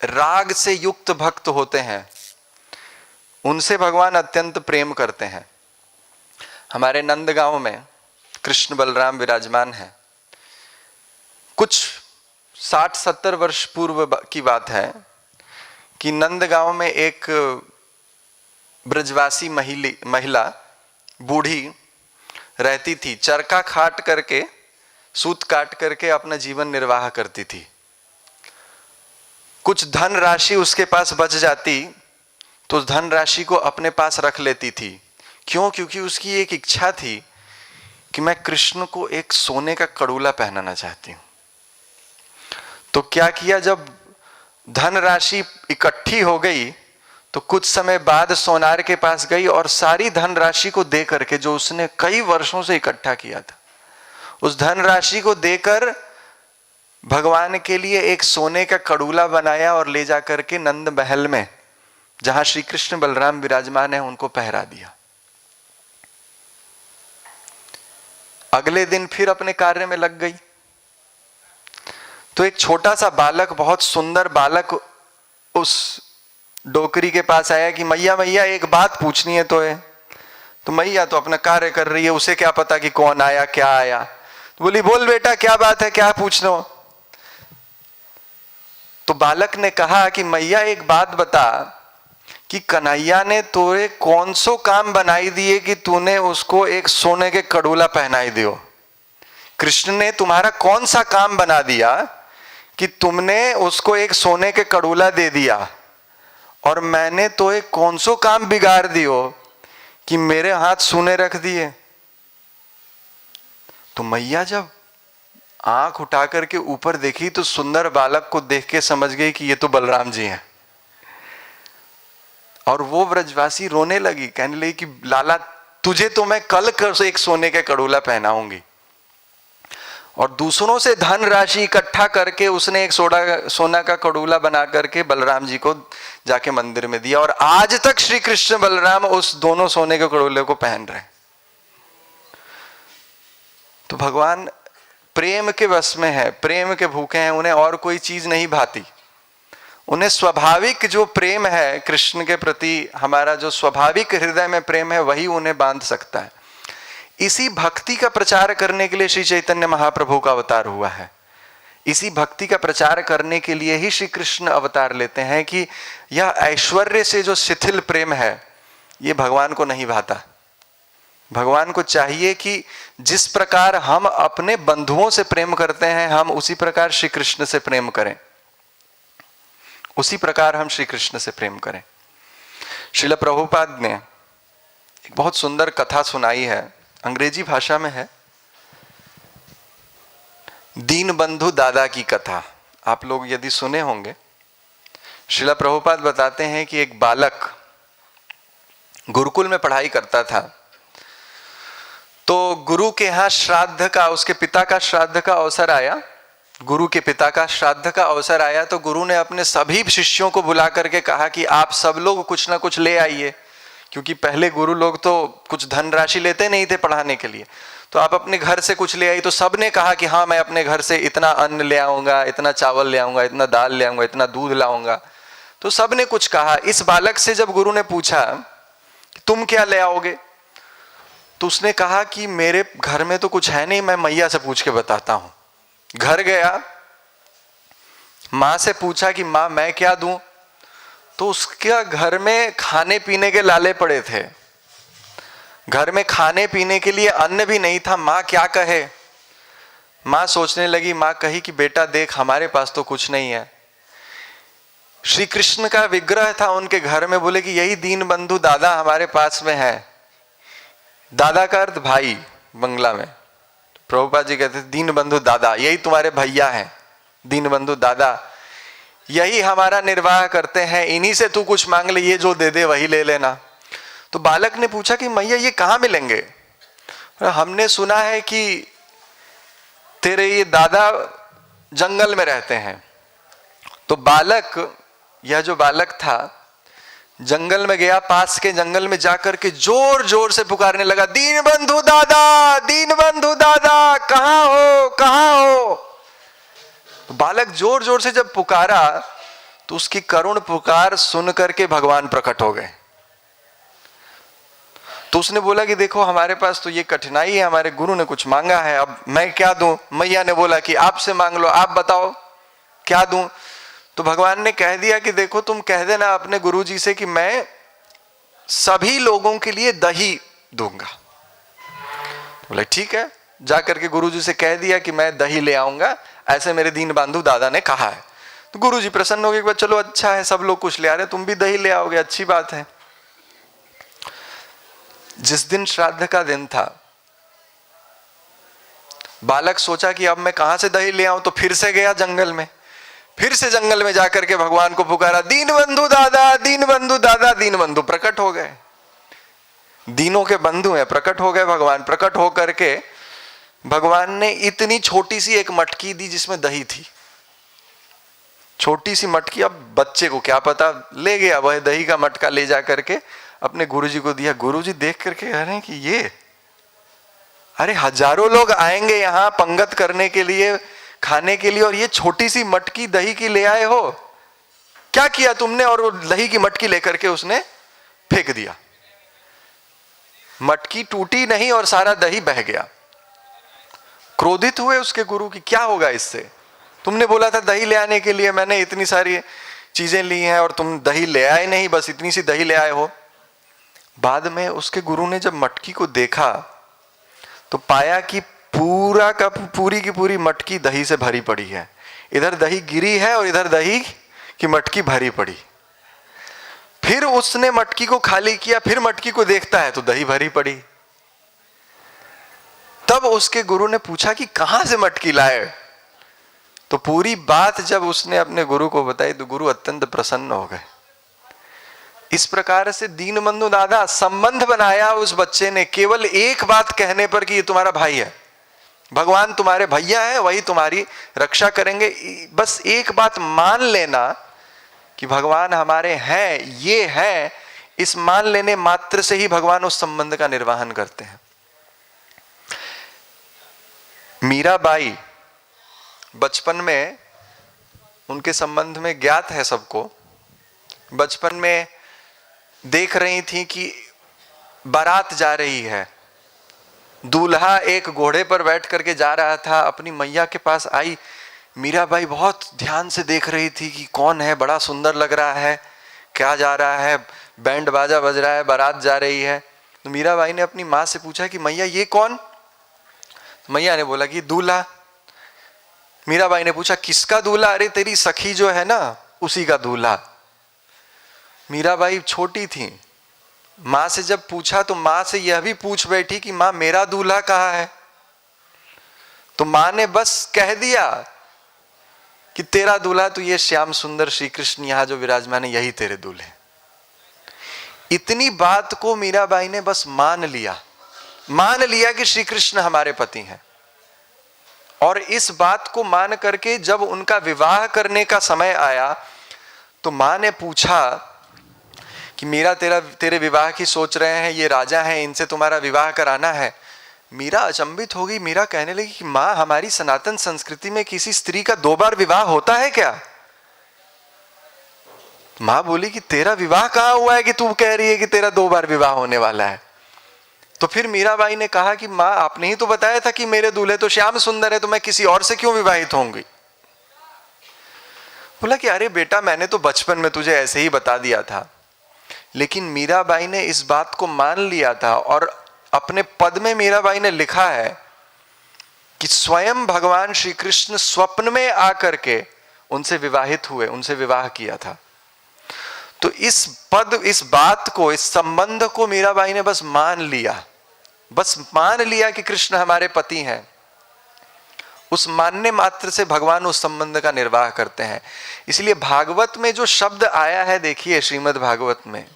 राग से युक्त भक्त होते हैं उनसे भगवान अत्यंत प्रेम करते हैं। हमारे नंदगांव में कृष्ण बलराम विराजमान है। कुछ 60-70 वर्ष पूर्व की बात है कि नंदगांव में एक ब्रजवासी महिला बूढ़ी रहती थी। चरखा काट करके, सूत काट करके अपना जीवन निर्वाह करती थी। कुछ धन राशि उसके पास बच जाती तो उस धन राशि को अपने पास रख लेती थी। क्यों? क्योंकि उसकी एक इच्छा थी कि मैं कृष्ण को एक सोने का कड़ूला पहनाना चाहती हूं। तो क्या किया, जब धन राशि इकट्ठी हो गई तो कुछ समय बाद सोनार के पास गई और सारी धन राशि को दे करके, जो उसने कई वर्षों से इकट्ठा किया था, उस धन राशि को देकर भगवान के लिए एक सोने का कड़ूला बनाया और ले जा करके नंद महल में, जहां श्री कृष्ण बलराम विराजमान है, उनको पहरा दिया। अगले दिन फिर अपने कार्य में लग गई तो एक छोटा सा बालक, बहुत सुंदर बालक, उस डोकरी के पास आया कि मैया मैया एक बात पूछनी है तो है। तो मैया तो अपना कार्य कर रही है, उसे क्या पता कि कौन आया क्या आया। तो बोली बोल बेटा क्या बात है, क्या पूछना हो। तो बालक ने कहा कि मैया एक बात बता कि कन्हैया ने तोरे कौन सो काम बनाई दिए कि तूने उसको एक सोने के कड़ूला पहनाई दियो। कृष्ण ने तुम्हारा कौन सा काम बना दिया कि तुमने उसको एक सोने के कड़ूला दे दिया, और मैंने तो एक कौन सो काम बिगाड़ दियो कि मेरे हाथ सूने रख दिए। तो मैया जब आंख उठा करके ऊपर देखी तो सुंदर बालक को देख के समझ गई कि ये तो बलराम जी हैं। और वो ब्रजवासी रोने लगी, कहने लगी कि लाला तुझे तो मैं कल कर एक सोने का कड़ूला पहनाऊंगी। और दूसरों से धन राशि इकट्ठा करके उसने एक सोना का कड़ूला बना करके बलराम जी को जाके मंदिर में दिया, और आज तक श्री कृष्ण बलराम उस दोनों सोने के कड़ूले को पहन रहे हैं। तो भगवान प्रेम के वश में है, प्रेम के भूखे हैं, उन्हें और कोई चीज नहीं भाती। उन्हें स्वाभाविक जो प्रेम है कृष्ण के प्रति, हमारा जो स्वाभाविक हृदय में प्रेम है वही उन्हें बांध सकता है। इसी भक्ति का प्रचार करने के लिए श्री चैतन्य महाप्रभु का अवतार हुआ है। इसी भक्ति का प्रचार करने के लिए ही श्री कृष्ण अवतार लेते हैं कि यह ऐश्वर्य से जो शिथिल प्रेम है ये भगवान को नहीं भाता। भगवान को चाहिए कि जिस प्रकार हम अपने बंधुओं से प्रेम करते हैं हम उसी प्रकार श्री कृष्ण से प्रेम करें, उसी प्रकार हम श्री कृष्ण से प्रेम करें। श्रील प्रभुपाद ने एक बहुत सुंदर कथा सुनाई है, अंग्रेजी भाषा में है, दीन बंधु दादा की कथा। आप लोग यदि सुने होंगे, श्रील प्रभुपाद बताते हैं कि एक बालक गुरुकुल में पढ़ाई करता था, तो गुरु के यहाँ श्राद्ध का, उसके पिता का श्राद्ध का अवसर आया, गुरु के पिता का श्राद्ध का अवसर आया। तो गुरु ने अपने सभी शिष्यों को बुला करके कहा कि आप सब लोग कुछ ना कुछ ले आइए, क्योंकि पहले गुरु लोग तो कुछ धनराशि लेते नहीं थे पढ़ाने के लिए, तो आप अपने घर से कुछ ले आई। तो सब ने कहा कि हाँ मैं अपने घर से इतना अन्न ले आऊंगा, इतना चावल ले आऊंगा, इतना दाल ले आऊंगा, इतना दूध लाऊंगा। तो सब ने कुछ कहा। इस बालक से जब गुरु ने पूछा कि तुम क्या ले आओगे, तो उसने कहा कि मेरे घर में तो कुछ है नहीं, मैं मैया से पूछ के बताता हूं। घर गया, मां से पूछा कि मां मैं क्या दूं, तो उसके घर में खाने पीने के लाले पड़े थे, घर में खाने पीने के लिए अन्न भी नहीं था। मां क्या कहे, मां सोचने लगी, मां कही कि बेटा देख हमारे पास तो कुछ नहीं है। श्री कृष्ण का विग्रह था उनके घर में, बोले कि यही दीन बंधु दादा हमारे पास में है। दादा का अर्थ भाई बंगला में। प्रभुपाद जी कहते दीन बंधु दादा, यही तुम्हारे भैया हैं, दीन बंधु दादा यही हमारा निर्वाह करते हैं, इन्हीं से तू कुछ मांग ले, ये जो दे दे वही ले लेना। तो बालक ने पूछा कि मैया ये कहाँ मिलेंगे, हमने सुना है कि तेरे ये दादा जंगल में रहते हैं। तो बालक, यह जो बालक था जंगल में गया, पास के जंगल में जाकर के जोर जोर से पुकारने लगा, दीन बंधु दादा, दीन बंधु दादा, कहां हो, कहां हो। तो बालक जोर जोर से जब पुकारा तो उसकी करुण पुकार सुन करके भगवान प्रकट हो गए। तो उसने बोला कि देखो हमारे पास तो ये कठिनाई है, हमारे गुरु ने कुछ मांगा है, अब मैं क्या दूं। मैया ने बोला कि आपसे मांग लो, आप बताओ क्या दूं। तो भगवान ने कह दिया कि देखो तुम कह देना अपने गुरुजी से कि मैं सभी लोगों के लिए दही दूंगा। बोले ठीक है, जाकर के गुरुजी से कह दिया कि मैं दही ले आऊंगा, ऐसे मेरे दीन बंधु दादा ने कहा है। तो गुरुजी प्रसन्न हो गए, चलो अच्छा है, सब लोग कुछ ले आ रहे, तुम भी दही ले आओगे, अच्छी बात है। जिस दिन श्राद्ध का दिन था, बालक सोचा कि अब मैं कहां से दही ले आऊं, तो फिर से गया जंगल में, फिर से जंगल में जाकर के भगवान को पुकारा, दीन बंधु दादा, दीन बंधु दादा। दीन बंधु प्रकट हो गए, दीनों के बंधु हैं, प्रकट हो गए भगवान। प्रकट होकर के भगवान ने इतनी छोटी सी एक मटकी दी जिसमें दही थी, छोटी सी मटकी। अब बच्चे को क्या पता, ले गया वह दही का मटका, ले जा करके अपने गुरुजी को दिया। गुरुजी देख करके कह रहे हैं कि ये, अरे हजारों लोग आएंगे यहाँ पंगत करने के लिए, खाने के लिए, और ये छोटी सी मटकी दही की ले आए हो, क्या किया तुमने। और वो दही की मटकी लेकर के उसने फेंक दिया, मटकी टूटी नहीं और सारा दही बह गया। क्रोधित हुए उसके गुरु की, क्या होगा इससे, तुमने बोला था दही ले आने के लिए, मैंने इतनी सारी चीजें ली हैं और तुम दही ले आए नहीं, बस इतनी सी दही ले आए हो। बाद में उसके गुरु ने जब मटकी को देखा तो पाया कि पूरा का पूरी की पूरी मटकी दही से भरी पड़ी है। इधर दही गिरी है और इधर दही की मटकी भरी पड़ी। फिर उसने मटकी को खाली किया, फिर मटकी को देखता है तो दही भरी पड़ी। तब उसके गुरु ने पूछा कि कहां से मटकी लाए? तो पूरी बात जब उसने अपने गुरु को बताई तो गुरु अत्यंत प्रसन्न हो गए। इस प्रकार से दीनबंधु दादा संबंध बनाया उस बच्चे ने, केवल एक बात कहने पर कि ये तुम्हारा भाई है, भगवान तुम्हारे भैया है, वही तुम्हारी रक्षा करेंगे। बस एक बात मान लेना कि भगवान हमारे हैं, ये है, इस मान लेने मात्र से ही भगवान उस संबंध का निर्वहन करते हैं। मीराबाई बचपन में, उनके संबंध में ज्ञात है सबको, बचपन में देख रही थी कि बारात जा रही है, दूल्हा एक घोड़े पर बैठ करके जा रहा था, अपनी मैया के पास आई। मीराबाई बहुत ध्यान से देख रही थी कि कौन है, बड़ा सुंदर लग रहा है, क्या जा रहा है, बैंड बाजा बज रहा है, बारात जा रही है। तो मीराबाई ने अपनी माँ से पूछा कि मैया ये कौन? तो मैया ने बोला कि दूल्हा। मीराबाई ने पूछा किसका दूल्हा? अरे तेरी सखी जो है ना, उसी का दूल्हा। मीराबाई छोटी थी, माँ से जब पूछा तो माँ से यह भी पूछ बैठी कि माँ मेरा दूल्हा कहाँ है? तो माँ ने बस कह दिया कि तेरा दूल्हा तो ये श्याम सुंदर श्री कृष्ण यहां जो विराजमान है, यही तेरे दूल्हे। इतनी बात को मीराबाई ने बस मान लिया कि श्री कृष्ण हमारे पति हैं। और इस बात को मान करके जब उनका विवाह करने का समय आया तो माँ ने पूछा कि मीरा तेरे विवाह की सोच रहे हैं, ये राजा हैं, इनसे तुम्हारा विवाह कराना है। मीरा अचंभित हो गई। मीरा कहने लगी कि माँ हमारी सनातन संस्कृति में किसी स्त्री का 2 बार विवाह होता है क्या? माँ बोली कि तेरा विवाह कहाँ हुआ है कि तू कह रही है कि तेरा 2 बार विवाह होने वाला है? तो फिर मीराबाई ने कहा कि माँ आपने ही तो बताया था कि मेरे दूल्हे तो श्याम सुंदर है, तो मैं किसी और से क्यों विवाहित होंगी? बोला कि अरे बेटा मैंने तो बचपन में तुझे ऐसे ही बता दिया था। लेकिन मीराबाई ने इस बात को मान लिया था और अपने पद में मीराबाई ने लिखा है कि स्वयं भगवान श्री कृष्ण स्वप्न में आकर के उनसे विवाहित हुए, उनसे विवाह किया था। तो इस बात को, इस संबंध को मीराबाई ने बस मान लिया कि कृष्ण हमारे पति हैं। उस मानने मात्र से भगवान उस संबंध का निर्वाह करते हैं। इसलिए भागवत में जो शब्द आया है, देखिए श्रीमद् भागवत में,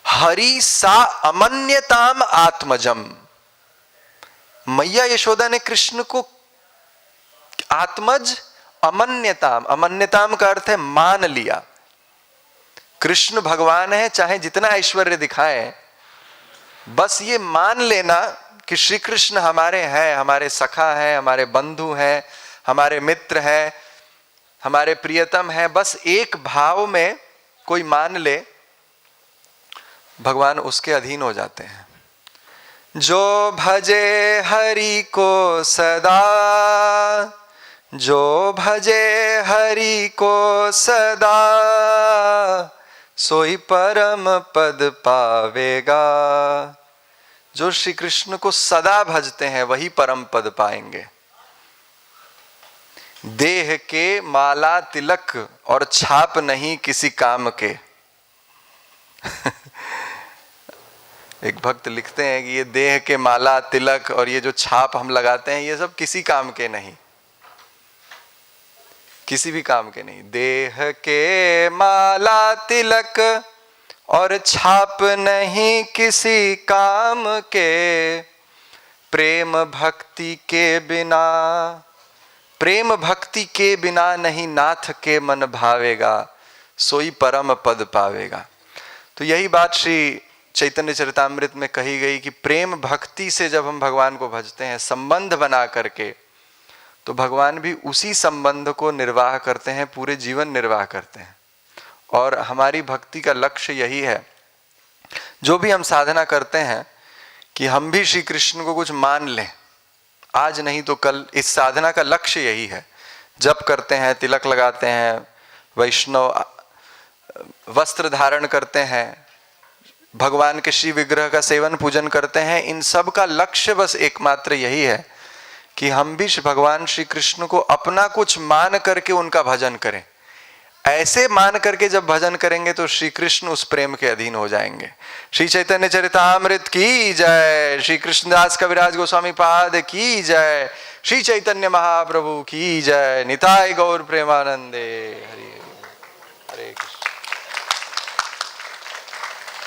हरि सा अमन्यताम आत्मजम। मैया यशोदा ने कृष्ण को आत्मज, अमन्यताम का अर्थ है मान लिया। कृष्ण भगवान है, चाहे जितना ऐश्वर्य दिखाए, बस ये मान लेना कि श्री कृष्ण हमारे हैं, हमारे सखा हैं, हमारे बंधु हैं, हमारे मित्र हैं, हमारे प्रियतम हैं। बस एक भाव में कोई मान ले, भगवान उसके अधीन हो जाते हैं। जो भजे हरि को सदा, जो भजे हरि को सदा, सोई परम पद पावेगा। जो श्री कृष्ण को सदा भजते हैं वही परम पद पाएंगे। देह के माला तिलक और छाप नहीं किसी काम के। एक भक्त लिखते हैं कि ये देह के माला तिलक और ये जो छाप हम लगाते हैं, ये सब किसी काम के नहीं, किसी भी काम के नहीं। देह के माला तिलक और छाप नहीं किसी काम के, प्रेम भक्ति के बिना, प्रेम भक्ति के बिना नहीं नाथ के मन भावेगा, सोई परम पद पावेगा। तो यही बात श्री चैतन्य चरितामृत में कही गई कि प्रेम भक्ति से जब हम भगवान को भजते हैं, संबंध बना करके, तो भगवान भी उसी संबंध को निर्वाह करते हैं, पूरे जीवन निर्वाह करते हैं। और हमारी भक्ति का लक्ष्य यही है, जो भी हम साधना करते हैं, कि हम भी श्री कृष्ण को कुछ मान लें, आज नहीं तो कल। इस साधना का लक्ष्य यही है। जप करते हैं, तिलक लगाते हैं, वैष्णव वस्त्र धारण करते हैं, भगवान के श्री विग्रह का सेवन पूजन करते हैं, इन सब का लक्ष्य बस एकमात्र यही है कि हम भी भगवान श्री कृष्ण को अपना कुछ मान करके उनका भजन करें। ऐसे मान करके जब भजन करेंगे तो श्री कृष्ण उस प्रेम के अधीन हो जाएंगे। श्री चैतन्य चरितामृत की जय, श्री कृष्णदास कविराज गोस्वामी पाद की जय, श्री चैतन्य महाप्रभु की जय, निताय गौर प्रेमानंदे हरि।